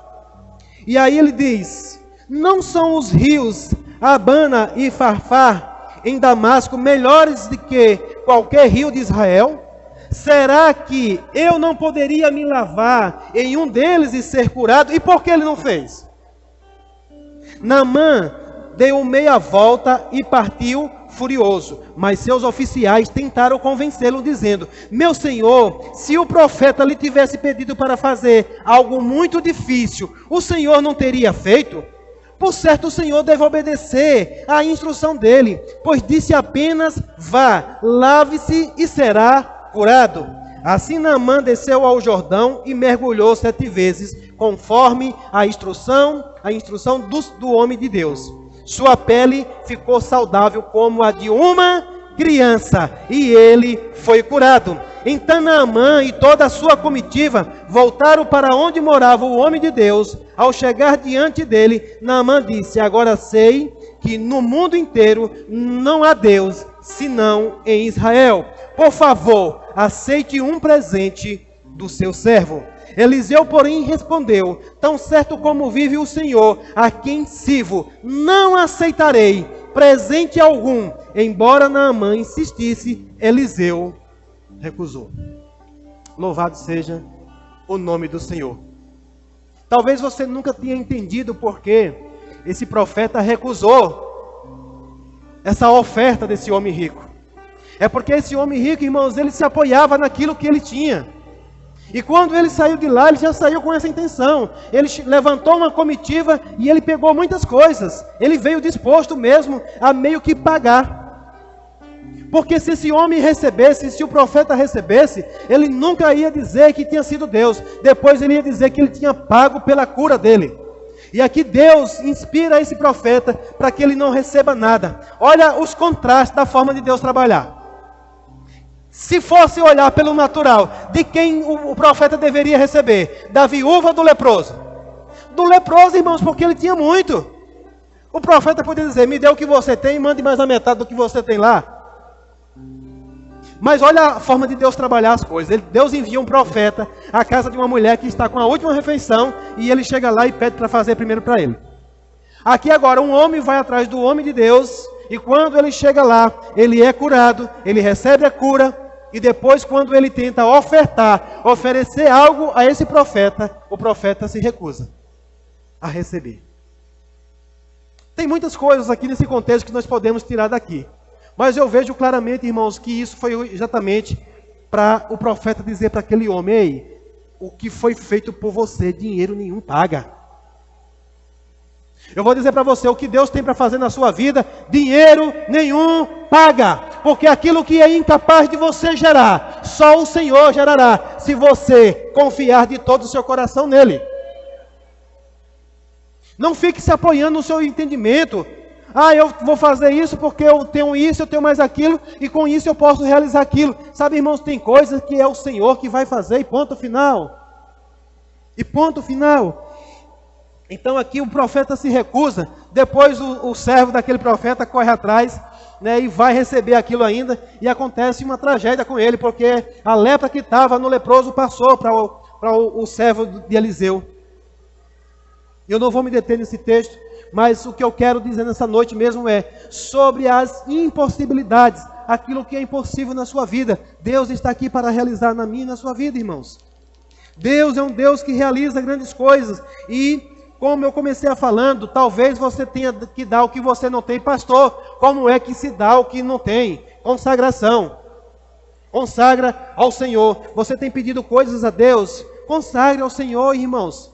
E aí ele diz, não são os rios Abana e Farfar em Damasco melhores do que qualquer rio de Israel? Será que eu não poderia me lavar em um deles e ser curado? E por que ele não fez? Naamã deu meia volta e partiu furioso. Mas seus oficiais tentaram convencê-lo, dizendo: meu senhor, se o profeta lhe tivesse pedido para fazer algo muito difícil, o senhor não teria feito? Por certo, o senhor deve obedecer à instrução dele, pois disse apenas: vá, lave-se e será curado. Assim Naamã desceu ao Jordão e mergulhou 7 vezes, conforme a instrução do homem de Deus. Sua pele ficou saudável como a de uma criança, e ele foi curado. Então Naamã e toda a sua comitiva voltaram para onde morava o homem de Deus. Ao chegar diante dele, Naamã disse: agora sei que no mundo inteiro não há Deus, senão em Israel. Por favor, aceite um presente do seu servo. Eliseu, porém, respondeu: tão certo como vive o Senhor, a quem sirvo, não aceitarei presente algum. Embora Naamã insistisse, Eliseu recusou. Louvado seja o nome do Senhor. Talvez você nunca tenha entendido por que esse profeta recusou essa oferta desse homem rico. É porque esse homem rico, irmãos, ele se apoiava naquilo que ele tinha. E quando ele saiu de lá, ele já saiu com essa intenção. Ele levantou uma comitiva e ele pegou muitas coisas. Ele veio disposto mesmo a meio que pagar. Porque se esse homem recebesse, se o profeta recebesse, ele nunca ia dizer que tinha sido Deus. Depois ele ia dizer que ele tinha pago pela cura dele. E aqui Deus inspira esse profeta para que ele não receba nada. Olha os contrastes da forma de Deus trabalhar. Se fosse olhar pelo natural, de quem o profeta deveria receber? Da viúva ou do leproso? Do leproso, irmãos, porque ele tinha muito. O profeta poderia dizer: me dê o que você tem e mande mais a metade do que você tem lá. Mas olha a forma de Deus trabalhar as coisas. Deus envia um profeta à casa de uma mulher que está com a última refeição, e ele chega lá e pede para fazer primeiro para ele. Aqui agora um homem vai atrás do homem de Deus, e quando ele chega lá, ele é curado, ele recebe a cura, e depois quando ele tenta oferecer algo a esse profeta, o profeta se recusa a receber. Tem muitas coisas aqui nesse contexto que nós podemos tirar daqui. Mas eu vejo claramente, irmãos, que isso foi exatamente para o profeta dizer para aquele homem: ei, o que foi feito por você, dinheiro nenhum paga. Eu vou dizer para você, o que Deus tem para fazer na sua vida, dinheiro nenhum paga. Porque aquilo que é incapaz de você gerar, só o Senhor gerará, se você confiar de todo o seu coração nele. Não fique se apoiando no seu entendimento. Ah, eu vou fazer isso porque eu tenho isso, eu tenho mais aquilo, e com isso eu posso realizar aquilo. Sabe, irmãos, tem coisas que é o Senhor que vai fazer, e ponto final. E ponto final. Então aqui o profeta se recusa, depois o servo daquele profeta corre atrás, né, e vai receber aquilo ainda, e acontece uma tragédia com ele, porque a lepra que estava no leproso passou para o servo de Eliseu. Eu não vou me deter nesse texto, mas o que eu quero dizer nessa noite mesmo é sobre as impossibilidades, aquilo que é impossível na sua vida. Deus está aqui para realizar na minha e na sua vida, irmãos. Deus é um Deus que realiza grandes coisas, e como eu comecei a falando, talvez você tenha que dar o que você não tem. Pastor, como é que se dá o que não tem? Consagração. Consagra ao Senhor. Você tem pedido coisas a Deus? Consagre ao Senhor, irmãos.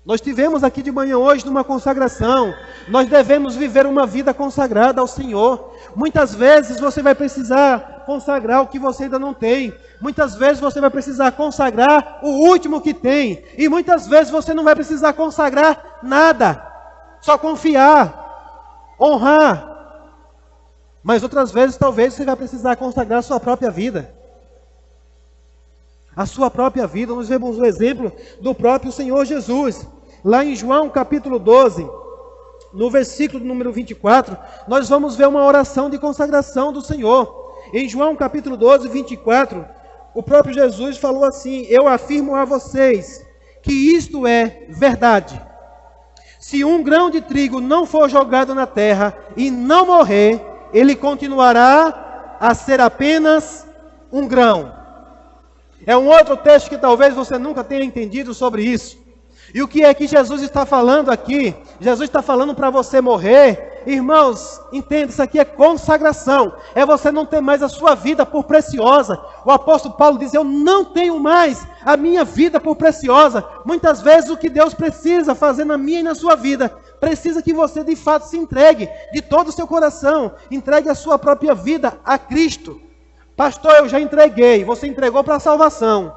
Nós tivemos aqui de manhã hoje numa consagração. Nós devemos viver uma vida consagrada ao Senhor. Muitas vezes você vai precisar consagrar o que você ainda não tem. Muitas vezes você vai precisar consagrar o último que tem. E muitas vezes você não vai precisar consagrar nada. Só confiar, honrar. Mas outras vezes talvez você vai precisar consagrar a sua própria vida. A sua própria vida. Nós vemos o exemplo do próprio Senhor Jesus. Lá em João capítulo 12, no versículo número 24, nós vamos ver uma oração de consagração do Senhor. Em João capítulo 12, 24, o próprio Jesus falou assim: eu afirmo a vocês que isto é verdade. Se um grão de trigo não for jogado na terra e não morrer, ele continuará a ser apenas um grão. É um outro texto que talvez você nunca tenha entendido sobre isso. E o que é que Jesus está falando aqui? Jesus está falando para você morrer Irmãos, entenda, isso aqui é consagração. É você não ter mais a sua vida por preciosa. O apóstolo Paulo diz, eu não tenho mais a minha vida por preciosa. Muitas vezes o que Deus precisa fazer na minha e na sua vida, precisa que você de fato se entregue de todo o seu coração. Entregue a sua própria vida a Cristo. Pastor, eu já entreguei. Você entregou para a salvação.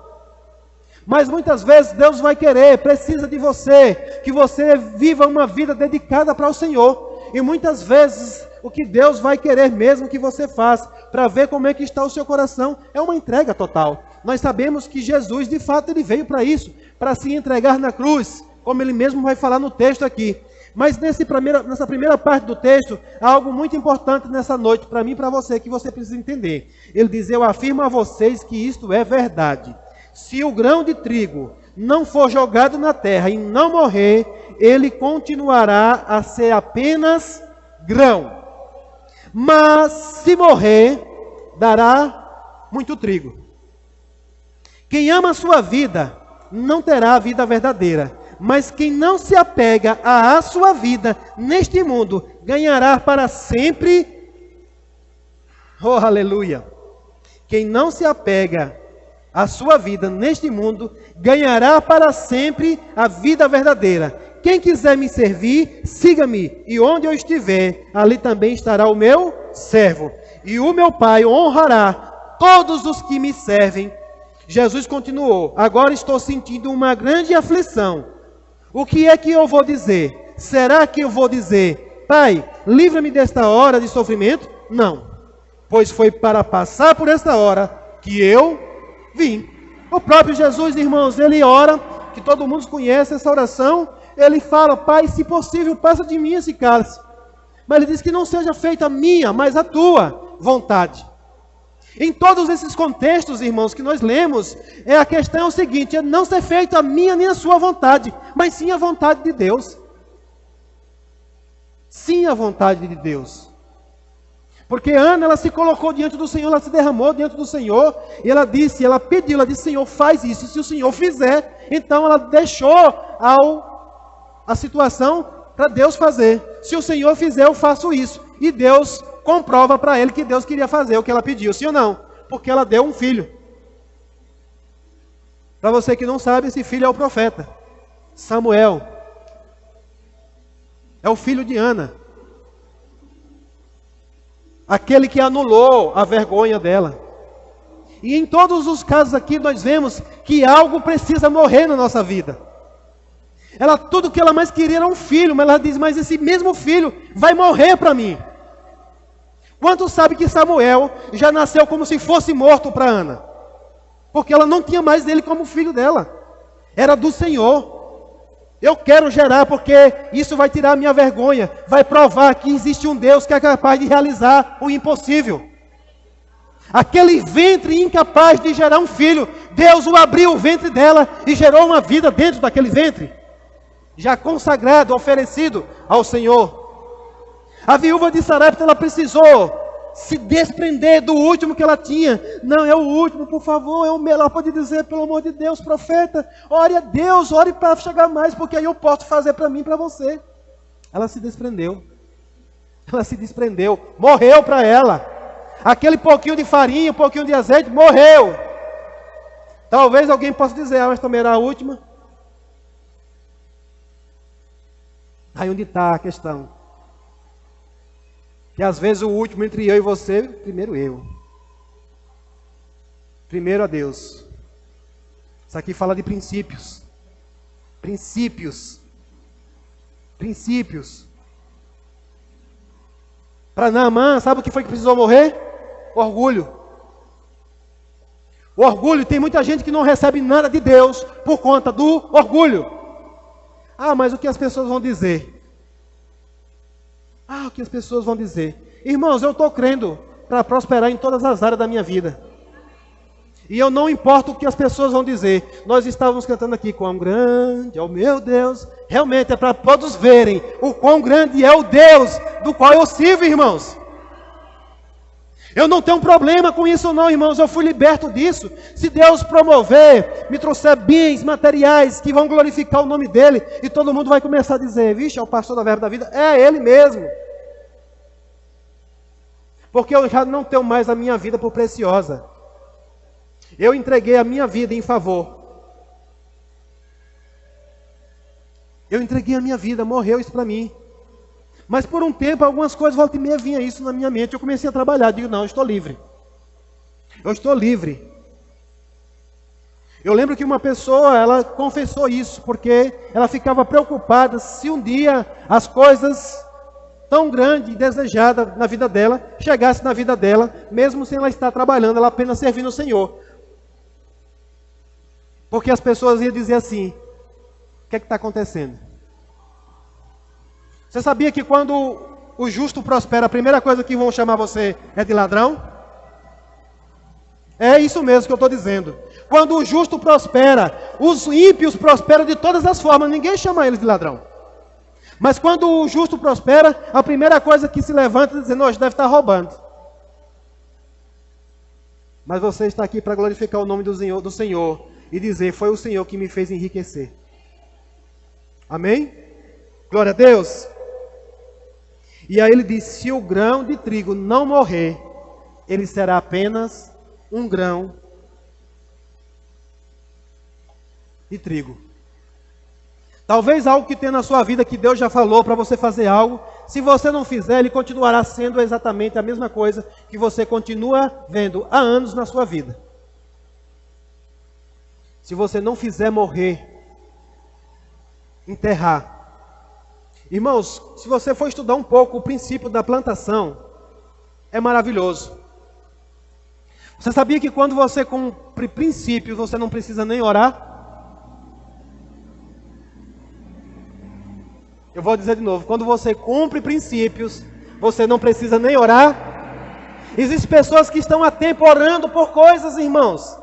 Mas muitas vezes Deus vai querer, precisa de você, que você viva uma vida dedicada para o Senhor. E muitas vezes o que Deus vai querer mesmo que você faça, para ver como é que está o seu coração, é uma entrega total. Nós sabemos que Jesus, de fato, ele veio para isso, para se entregar na cruz, como ele mesmo vai falar no texto aqui. Mas nessa primeira parte do texto, há algo muito importante nessa noite, para mim e para você, que você precisa entender. Ele diz, eu afirmo a vocês que isto é verdade. Se o grão de trigo não for jogado na terra e não morrer, ele continuará a ser apenas grão. Mas se morrer, dará muito trigo. Quem ama a sua vida não terá a vida verdadeira. Mas quem não se apega à sua vida neste mundo, ganhará para sempre. Oh, aleluia! Quem não se apega a sua vida neste mundo, ganhará para sempre a vida verdadeira. Quem quiser me servir, siga-me, e onde eu estiver, ali também estará o meu servo. E o meu Pai honrará todos os que me servem. Jesus continuou, agora estou sentindo uma grande aflição. O que é que eu vou dizer? Será que eu vou dizer, Pai, livra-me desta hora de sofrimento? Não, pois foi para passar por esta hora que eu vim. O próprio Jesus, irmãos, ele ora, que todo mundo conhece essa oração, ele fala, Pai, se possível, passa de mim esse cálice. Mas ele diz que não seja feita a minha, mas a tua vontade. Em todos esses contextos, irmãos, que nós lemos, a questão é o seguinte, é não ser feita a minha nem a sua vontade, mas sim a vontade de Deus. Sim, a vontade de Deus. Porque Ana, ela se colocou diante do Senhor, ela se derramou diante do Senhor, e ela disse, ela pediu, ela disse, Senhor, faz isso. Se o Senhor fizer, então ela deixou a situação para Deus fazer. Se o Senhor fizer, eu faço isso. E Deus comprova para ele que Deus queria fazer o que ela pediu, sim ou não? Porque ela deu um filho. Para você que não sabe, esse filho é o profeta Samuel. É o filho de Ana. Aquele que anulou a vergonha dela. E em todos os casos aqui nós vemos que algo precisa morrer na nossa vida. Tudo que ela mais queria era um filho, mas ela diz, mas esse mesmo filho vai morrer para mim. Quantos sabem que Samuel já nasceu como se fosse morto para Ana? Porque ela não tinha mais ele como filho dela. Era do Senhor. Eu quero gerar porque isso vai tirar a minha vergonha. Vai provar que existe um Deus que é capaz de realizar o impossível. Aquele ventre incapaz de gerar um filho, Deus o abriu o ventre dela e gerou uma vida dentro daquele ventre. Já consagrado, oferecido ao Senhor. A viúva de Sarepta, ela precisou se desprender do último que ela tinha. Não, é o último, por favor, é o melhor. Ela pode dizer, pelo amor de Deus, profeta, ore a Deus, ore para chegar mais, porque aí eu posso fazer para mim e para você. Ela se desprendeu. Ela se desprendeu. Morreu para ela. Aquele pouquinho de farinha, um pouquinho de azeite, morreu. Talvez alguém possa dizer, mas também era a última. Aí onde está a questão? Que às vezes o último entre eu e você, primeiro eu. Primeiro a Deus. Isso aqui fala de princípios. Princípios. Princípios. Para Naamã, sabe o que foi que precisou morrer? Orgulho. O orgulho, tem muita gente que não recebe nada de Deus por conta do orgulho. Ah, mas o que as pessoas vão dizer? O que as pessoas vão dizer? Irmãos, eu estou crendo para prosperar em todas as áreas da minha vida. E eu não importo o que as pessoas vão dizer. Nós estávamos cantando aqui, quão grande é o meu Deus. Realmente é para todos verem o quão grande é o Deus do qual eu sirvo, irmãos. Eu não tenho problema com isso não, irmãos. Eu fui liberto disso. Se Deus promover, me trouxer bens materiais que vão glorificar o nome dele, e todo mundo vai começar a dizer, vixe, é o pastor da Verbo da Vida. É ele mesmo. Porque eu já não tenho mais a minha vida por preciosa. Eu entreguei a minha vida em favor. Eu entreguei a minha vida, morreu isso para mim. Mas por um tempo, algumas coisas, volta e meia, vinha isso na minha mente. Eu comecei a trabalhar, digo, não, eu estou livre. Eu estou livre. Eu lembro que uma pessoa, ela confessou isso, porque ela ficava preocupada se um dia as coisas tão grandes e desejadas na vida dela, chegassem na vida dela, mesmo sem ela estar trabalhando, ela apenas servindo o Senhor. Porque as pessoas iam dizer assim, o que é que está acontecendo? Você sabia que quando o justo prospera, a primeira coisa que vão chamar você é de ladrão? É isso mesmo que eu estou dizendo. Quando o justo prospera, os ímpios prosperam de todas as formas, ninguém chama eles de ladrão. Mas quando o justo prospera, a primeira coisa que se levanta é dizendo, hoje deve estar roubando. Mas você está aqui para glorificar o nome do Senhor e dizer, foi o Senhor que me fez enriquecer. Amém? Glória a Deus. E aí ele diz, se o grão de trigo não morrer, ele será apenas um grão de trigo. Talvez algo que tem na sua vida que Deus já falou para você fazer algo, se você não fizer, ele continuará sendo exatamente a mesma coisa que você continua vendo há anos na sua vida. Se você não fizer morrer, enterrar. Irmãos, se você for estudar um pouco o princípio da plantação, é maravilhoso. Você sabia que quando você cumpre princípios, você não precisa nem orar? Eu vou dizer de novo, quando você cumpre princípios, você não precisa nem orar. Existem pessoas que estão há tempo orando por coisas, irmãos.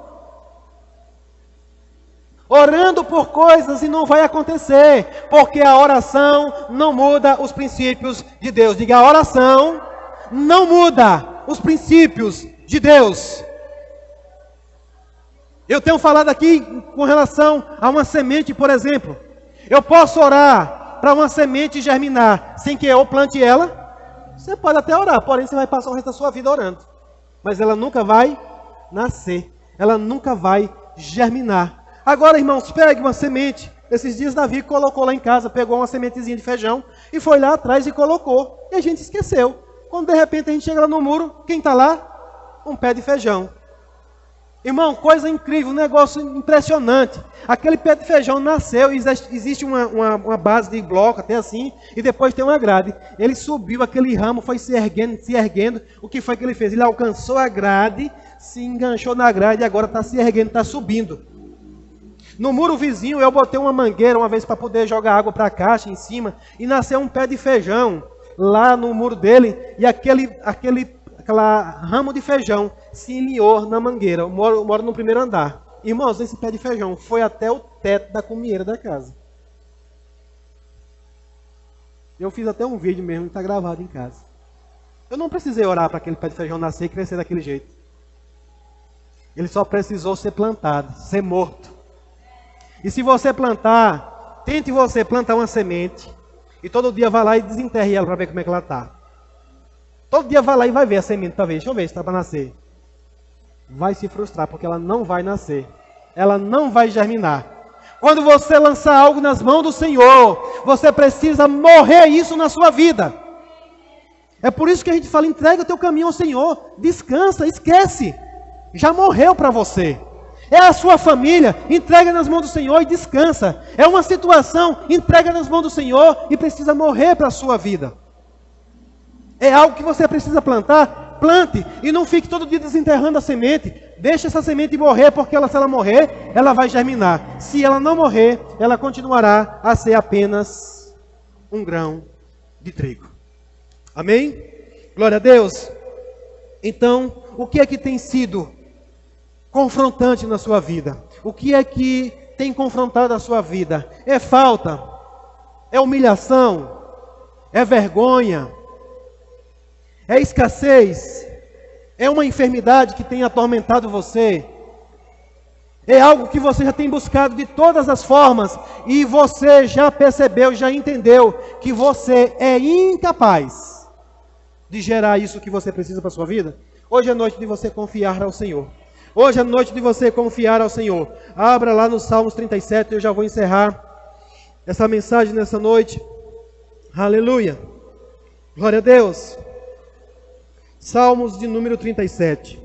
Orando por coisas e não vai acontecer, porque a oração não muda os princípios de Deus. Diga, a oração não muda os princípios de Deus. Eu tenho falado aqui com relação a uma semente, por exemplo. Eu posso orar para uma semente germinar sem que eu plante ela? Você pode até orar, porém você vai passar o resto da sua vida orando. Mas ela nunca vai nascer, ela nunca vai germinar. Agora, irmãos, pegue uma semente. Esses dias Davi colocou lá em casa, pegou uma sementezinha de feijão e foi lá atrás e colocou. E a gente esqueceu. Quando de repente a gente chega lá no muro, quem está lá? Um pé de feijão. Irmão, coisa incrível, um negócio impressionante. Aquele pé de feijão nasceu, existe uma base de bloco até assim, e depois tem uma grade. Ele subiu, aquele ramo foi se erguendo. O que foi que ele fez? Ele alcançou a grade, se enganchou na grade e agora está se erguendo, está subindo. No muro vizinho eu botei uma mangueira uma vez para poder jogar água para a caixa em cima e nasceu um pé de feijão lá no muro dele e aquela ramo de feijão se enliou na mangueira. Eu moro no primeiro andar. Irmãos, esse pé de feijão foi até o teto da comieira da casa. Eu fiz até um vídeo mesmo que está gravado em casa. Eu não precisei orar para aquele pé de feijão nascer e crescer daquele jeito. Ele só precisou ser plantado, ser morto. E se você plantar, tente você plantar uma semente e todo dia vai lá e desenterre ela para ver como é que ela está. Todo dia vai lá e vai ver a semente para ver. Deixa eu ver se está para nascer. Vai se frustrar porque ela não vai nascer. Ela não vai germinar. Quando você lançar algo nas mãos do Senhor, você precisa morrer isso na sua vida. É por isso que a gente fala, entrega o teu caminho ao Senhor. Descansa, esquece. Já morreu para você. É a sua família, entrega nas mãos do Senhor e descansa. É uma situação, entrega nas mãos do Senhor e precisa morrer para a sua vida. É algo que você precisa plantar, plante. E não fique todo dia desenterrando a semente. Deixa essa semente morrer, porque se ela morrer, ela vai germinar. Se ela não morrer, ela continuará a ser apenas um grão de trigo. Amém? Glória a Deus. Então, o que é que tem sido confrontante na sua vida? O que é que tem confrontado a sua vida? É falta? É humilhação? É vergonha? É escassez? É uma enfermidade que tem atormentado você? É algo que você já tem buscado de todas as formas e você já percebeu, já entendeu que você é incapaz de gerar isso que você precisa para a sua vida? Hoje é noite de você confiar ao Senhor. Hoje é noite de você confiar ao Senhor. Abra lá no Salmos 37, eu já vou encerrar essa mensagem nessa noite. Aleluia. Glória a Deus. Salmos de número 37.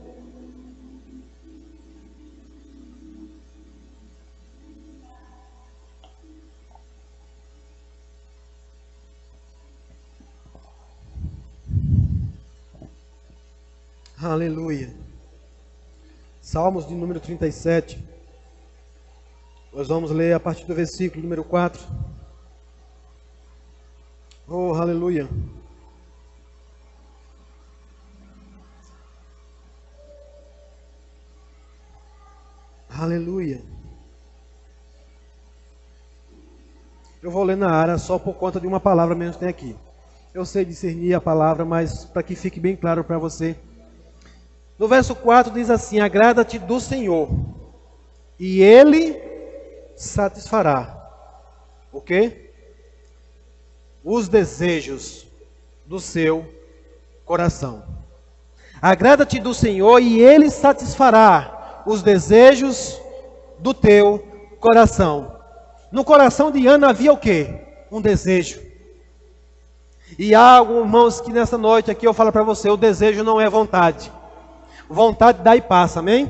Aleluia. Salmos de número 37. Nós vamos ler a partir do versículo número 4. Oh, aleluia. Aleluia. Eu vou ler na área só por conta de uma palavra mesmo que tem aqui. Eu sei discernir a palavra, mas para que fique bem claro para você. No verso 4 diz assim: agrada-te do Senhor, e Ele satisfará. O quê? Os desejos do seu coração. Agrada-te do Senhor, e Ele satisfará os desejos do teu coração. No coração de Ana havia o quê? Um desejo. E há alguns irmãos que nessa noite aqui eu falo para você, o desejo não é vontade. Vontade dá e passa, amém?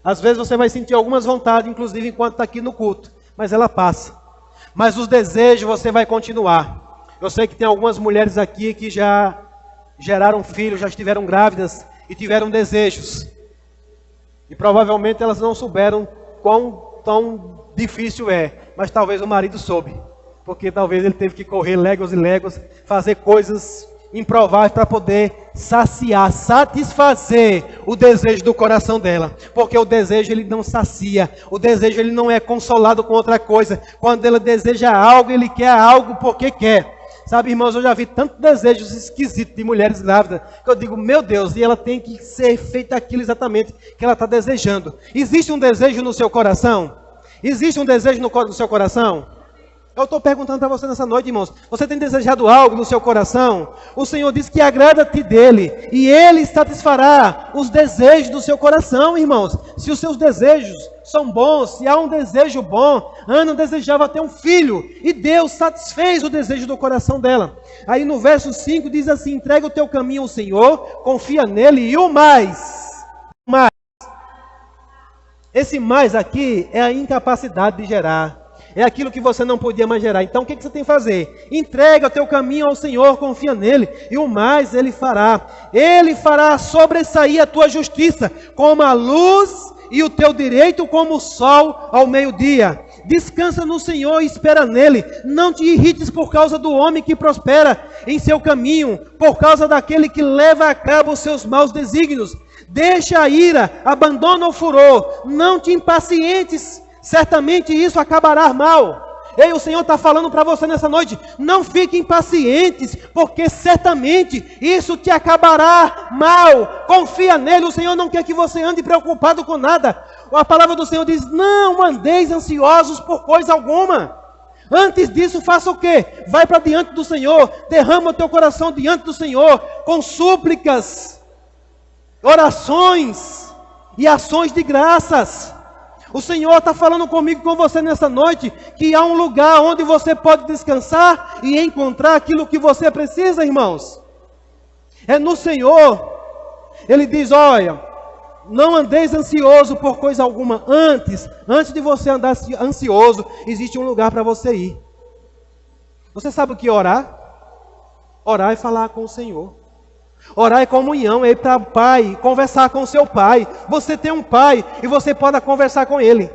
Às vezes você vai sentir algumas vontades, inclusive enquanto está aqui no culto, mas ela passa. Mas os desejos você vai continuar. Eu sei que tem algumas mulheres aqui que já geraram filhos, já estiveram grávidas e tiveram desejos. E provavelmente elas não souberam quão tão difícil é, mas talvez o marido soube. Porque talvez ele teve que correr léguas e léguas, fazer coisas improváveis para poder saciar, satisfazer o desejo do coração dela. Porque o desejo ele não sacia, o desejo ele não é consolado com outra coisa. Quando ela deseja algo, ele quer algo porque quer. Sabe, irmãos, eu já vi tantos desejos esquisitos de mulheres grávidas, que eu digo, meu Deus, e ela tem que ser feita aquilo exatamente que ela está desejando. Existe um desejo no seu coração? Existe um desejo no seu coração? Eu estou perguntando para você nessa noite, irmãos. Você tem desejado algo no seu coração? O Senhor diz que agrada-te dele, e Ele satisfará os desejos do seu coração, irmãos. Se os seus desejos são bons, se há um desejo bom, Ana desejava ter um filho, e Deus satisfez o desejo do coração dela. Aí no verso 5 diz assim: entrega o teu caminho ao Senhor, confia nele, e o mais. Esse mais aqui é a incapacidade de gerar. É aquilo que você não podia mais gerar. Então o que você tem que fazer? Entrega o teu caminho ao Senhor, confia nele, e o mais Ele fará. Ele fará sobressair a tua justiça como a luz, e o teu direito como o sol ao meio-dia. Descansa no Senhor e espera nele. Não te irrites por causa do homem que prospera em seu caminho, por causa daquele que leva a cabo os seus maus desígnios. Deixa a ira, abandona o furor, não te impacientes, certamente isso acabará mal. Ei, o Senhor está falando para você nessa noite, não fique impacientes, porque certamente isso te acabará mal. Confia nele, o Senhor não quer que você ande preocupado com nada. A palavra do Senhor diz, não andeis ansiosos por coisa alguma. Antes disso, faça o quê? Vai para diante do Senhor, derrama o teu coração diante do Senhor, com súplicas, orações e ações de graças. O Senhor está falando comigo e com você nessa noite, que há um lugar onde você pode descansar e encontrar aquilo que você precisa, irmãos. É no Senhor. Ele diz, olha, não andeis ansioso por coisa alguma. Antes de você andar ansioso, existe um lugar para você ir. Você sabe o que é orar? Orar é falar com o Senhor. Orar é comunhão, é ir para o Pai, conversar com o seu Pai. Você tem um Pai e você pode conversar com Ele.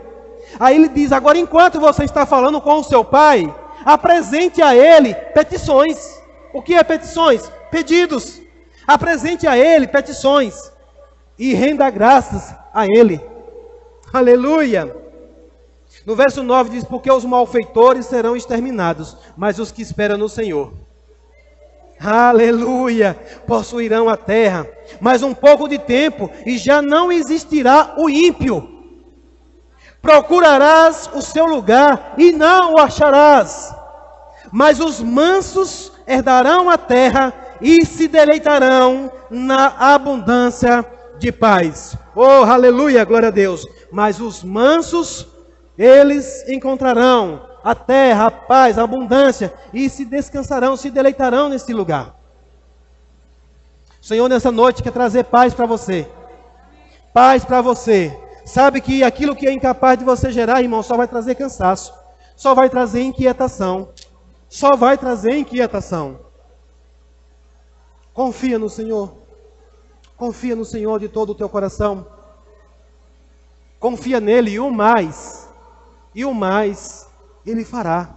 Aí Ele diz, agora enquanto você está falando com o seu Pai, apresente a Ele petições. O que é petições? Pedidos. Apresente a Ele petições e renda graças a Ele. Aleluia. No verso 9 diz, porque os malfeitores serão exterminados, mas os que esperam no Senhor, aleluia, possuirão a terra. Mas um pouco de tempo e já não existirá o ímpio. Procurarás o seu lugar e não o acharás. Mas os mansos herdarão a terra e se deleitarão na abundância de paz. Oh, aleluia, glória a Deus. Mas os mansos, eles encontrarão a terra, a paz, a abundância, e se descansarão, se deleitarão nesse lugar. O Senhor nessa noite quer trazer paz para você. Paz para você. Sabe que aquilo que é incapaz de você gerar, irmão, só vai trazer cansaço. Só vai trazer inquietação. Só vai trazer inquietação. Confia no Senhor. Confia no Senhor de todo o teu coração. Confia nele e o mais Ele fará.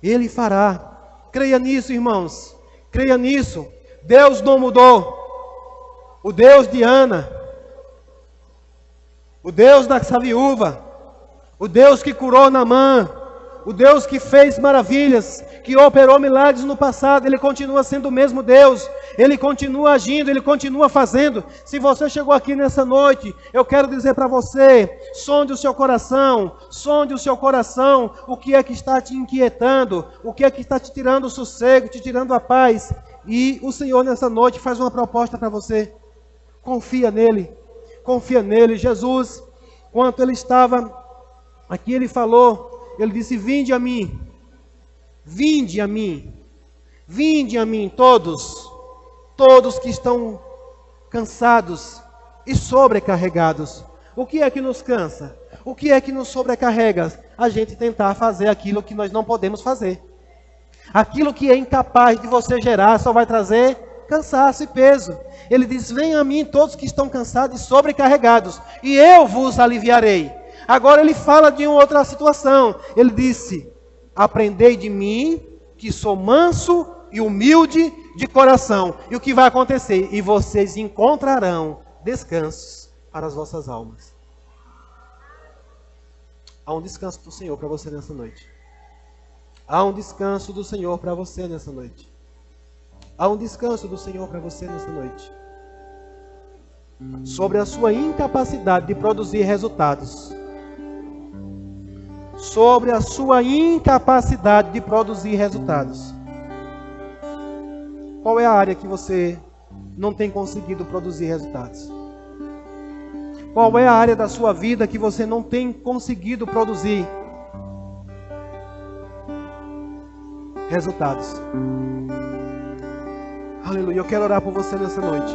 Ele fará. Creia nisso, irmãos. Creia nisso. Deus não mudou. O Deus de Ana, o Deus dessa viúva, o Deus que curou Naamã, o Deus que fez maravilhas, que operou milagres no passado, Ele continua sendo o mesmo Deus. Ele continua agindo, Ele continua fazendo. Se você chegou aqui nessa noite, eu quero dizer para você, sonde o seu coração, o que é que está te inquietando, o que é que está te tirando o sossego, te tirando a paz. E o Senhor nessa noite faz uma proposta para você. Confia nele. Jesus, quando Ele estava aqui, Ele falou, Ele disse, vinde a mim, todos que estão cansados e sobrecarregados. O que é que nos cansa? O que é que nos sobrecarrega? A gente tentar fazer aquilo que nós não podemos fazer. Aquilo que é incapaz de você gerar só vai trazer cansaço e peso. Ele diz, venham a mim todos que estão cansados e sobrecarregados, e eu vos aliviarei. Agora ele fala de uma outra situação. Ele disse, aprendei de mim, que sou manso e humilde de coração. E o que vai acontecer? E vocês encontrarão descanso para as vossas almas. Há um descanso do Senhor para você nessa noite. Há um descanso do Senhor para você nessa noite. Há um descanso do Senhor para você nessa noite. Sobre a sua incapacidade de produzir resultados. Sobre a sua incapacidade de produzir resultados. Qual é a área que você não tem conseguido produzir resultados? Qual é a área da sua vida que você não tem conseguido produzir resultados? Aleluia, eu quero orar por você nessa noite.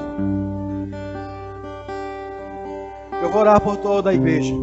Eu vou orar por toda a igreja.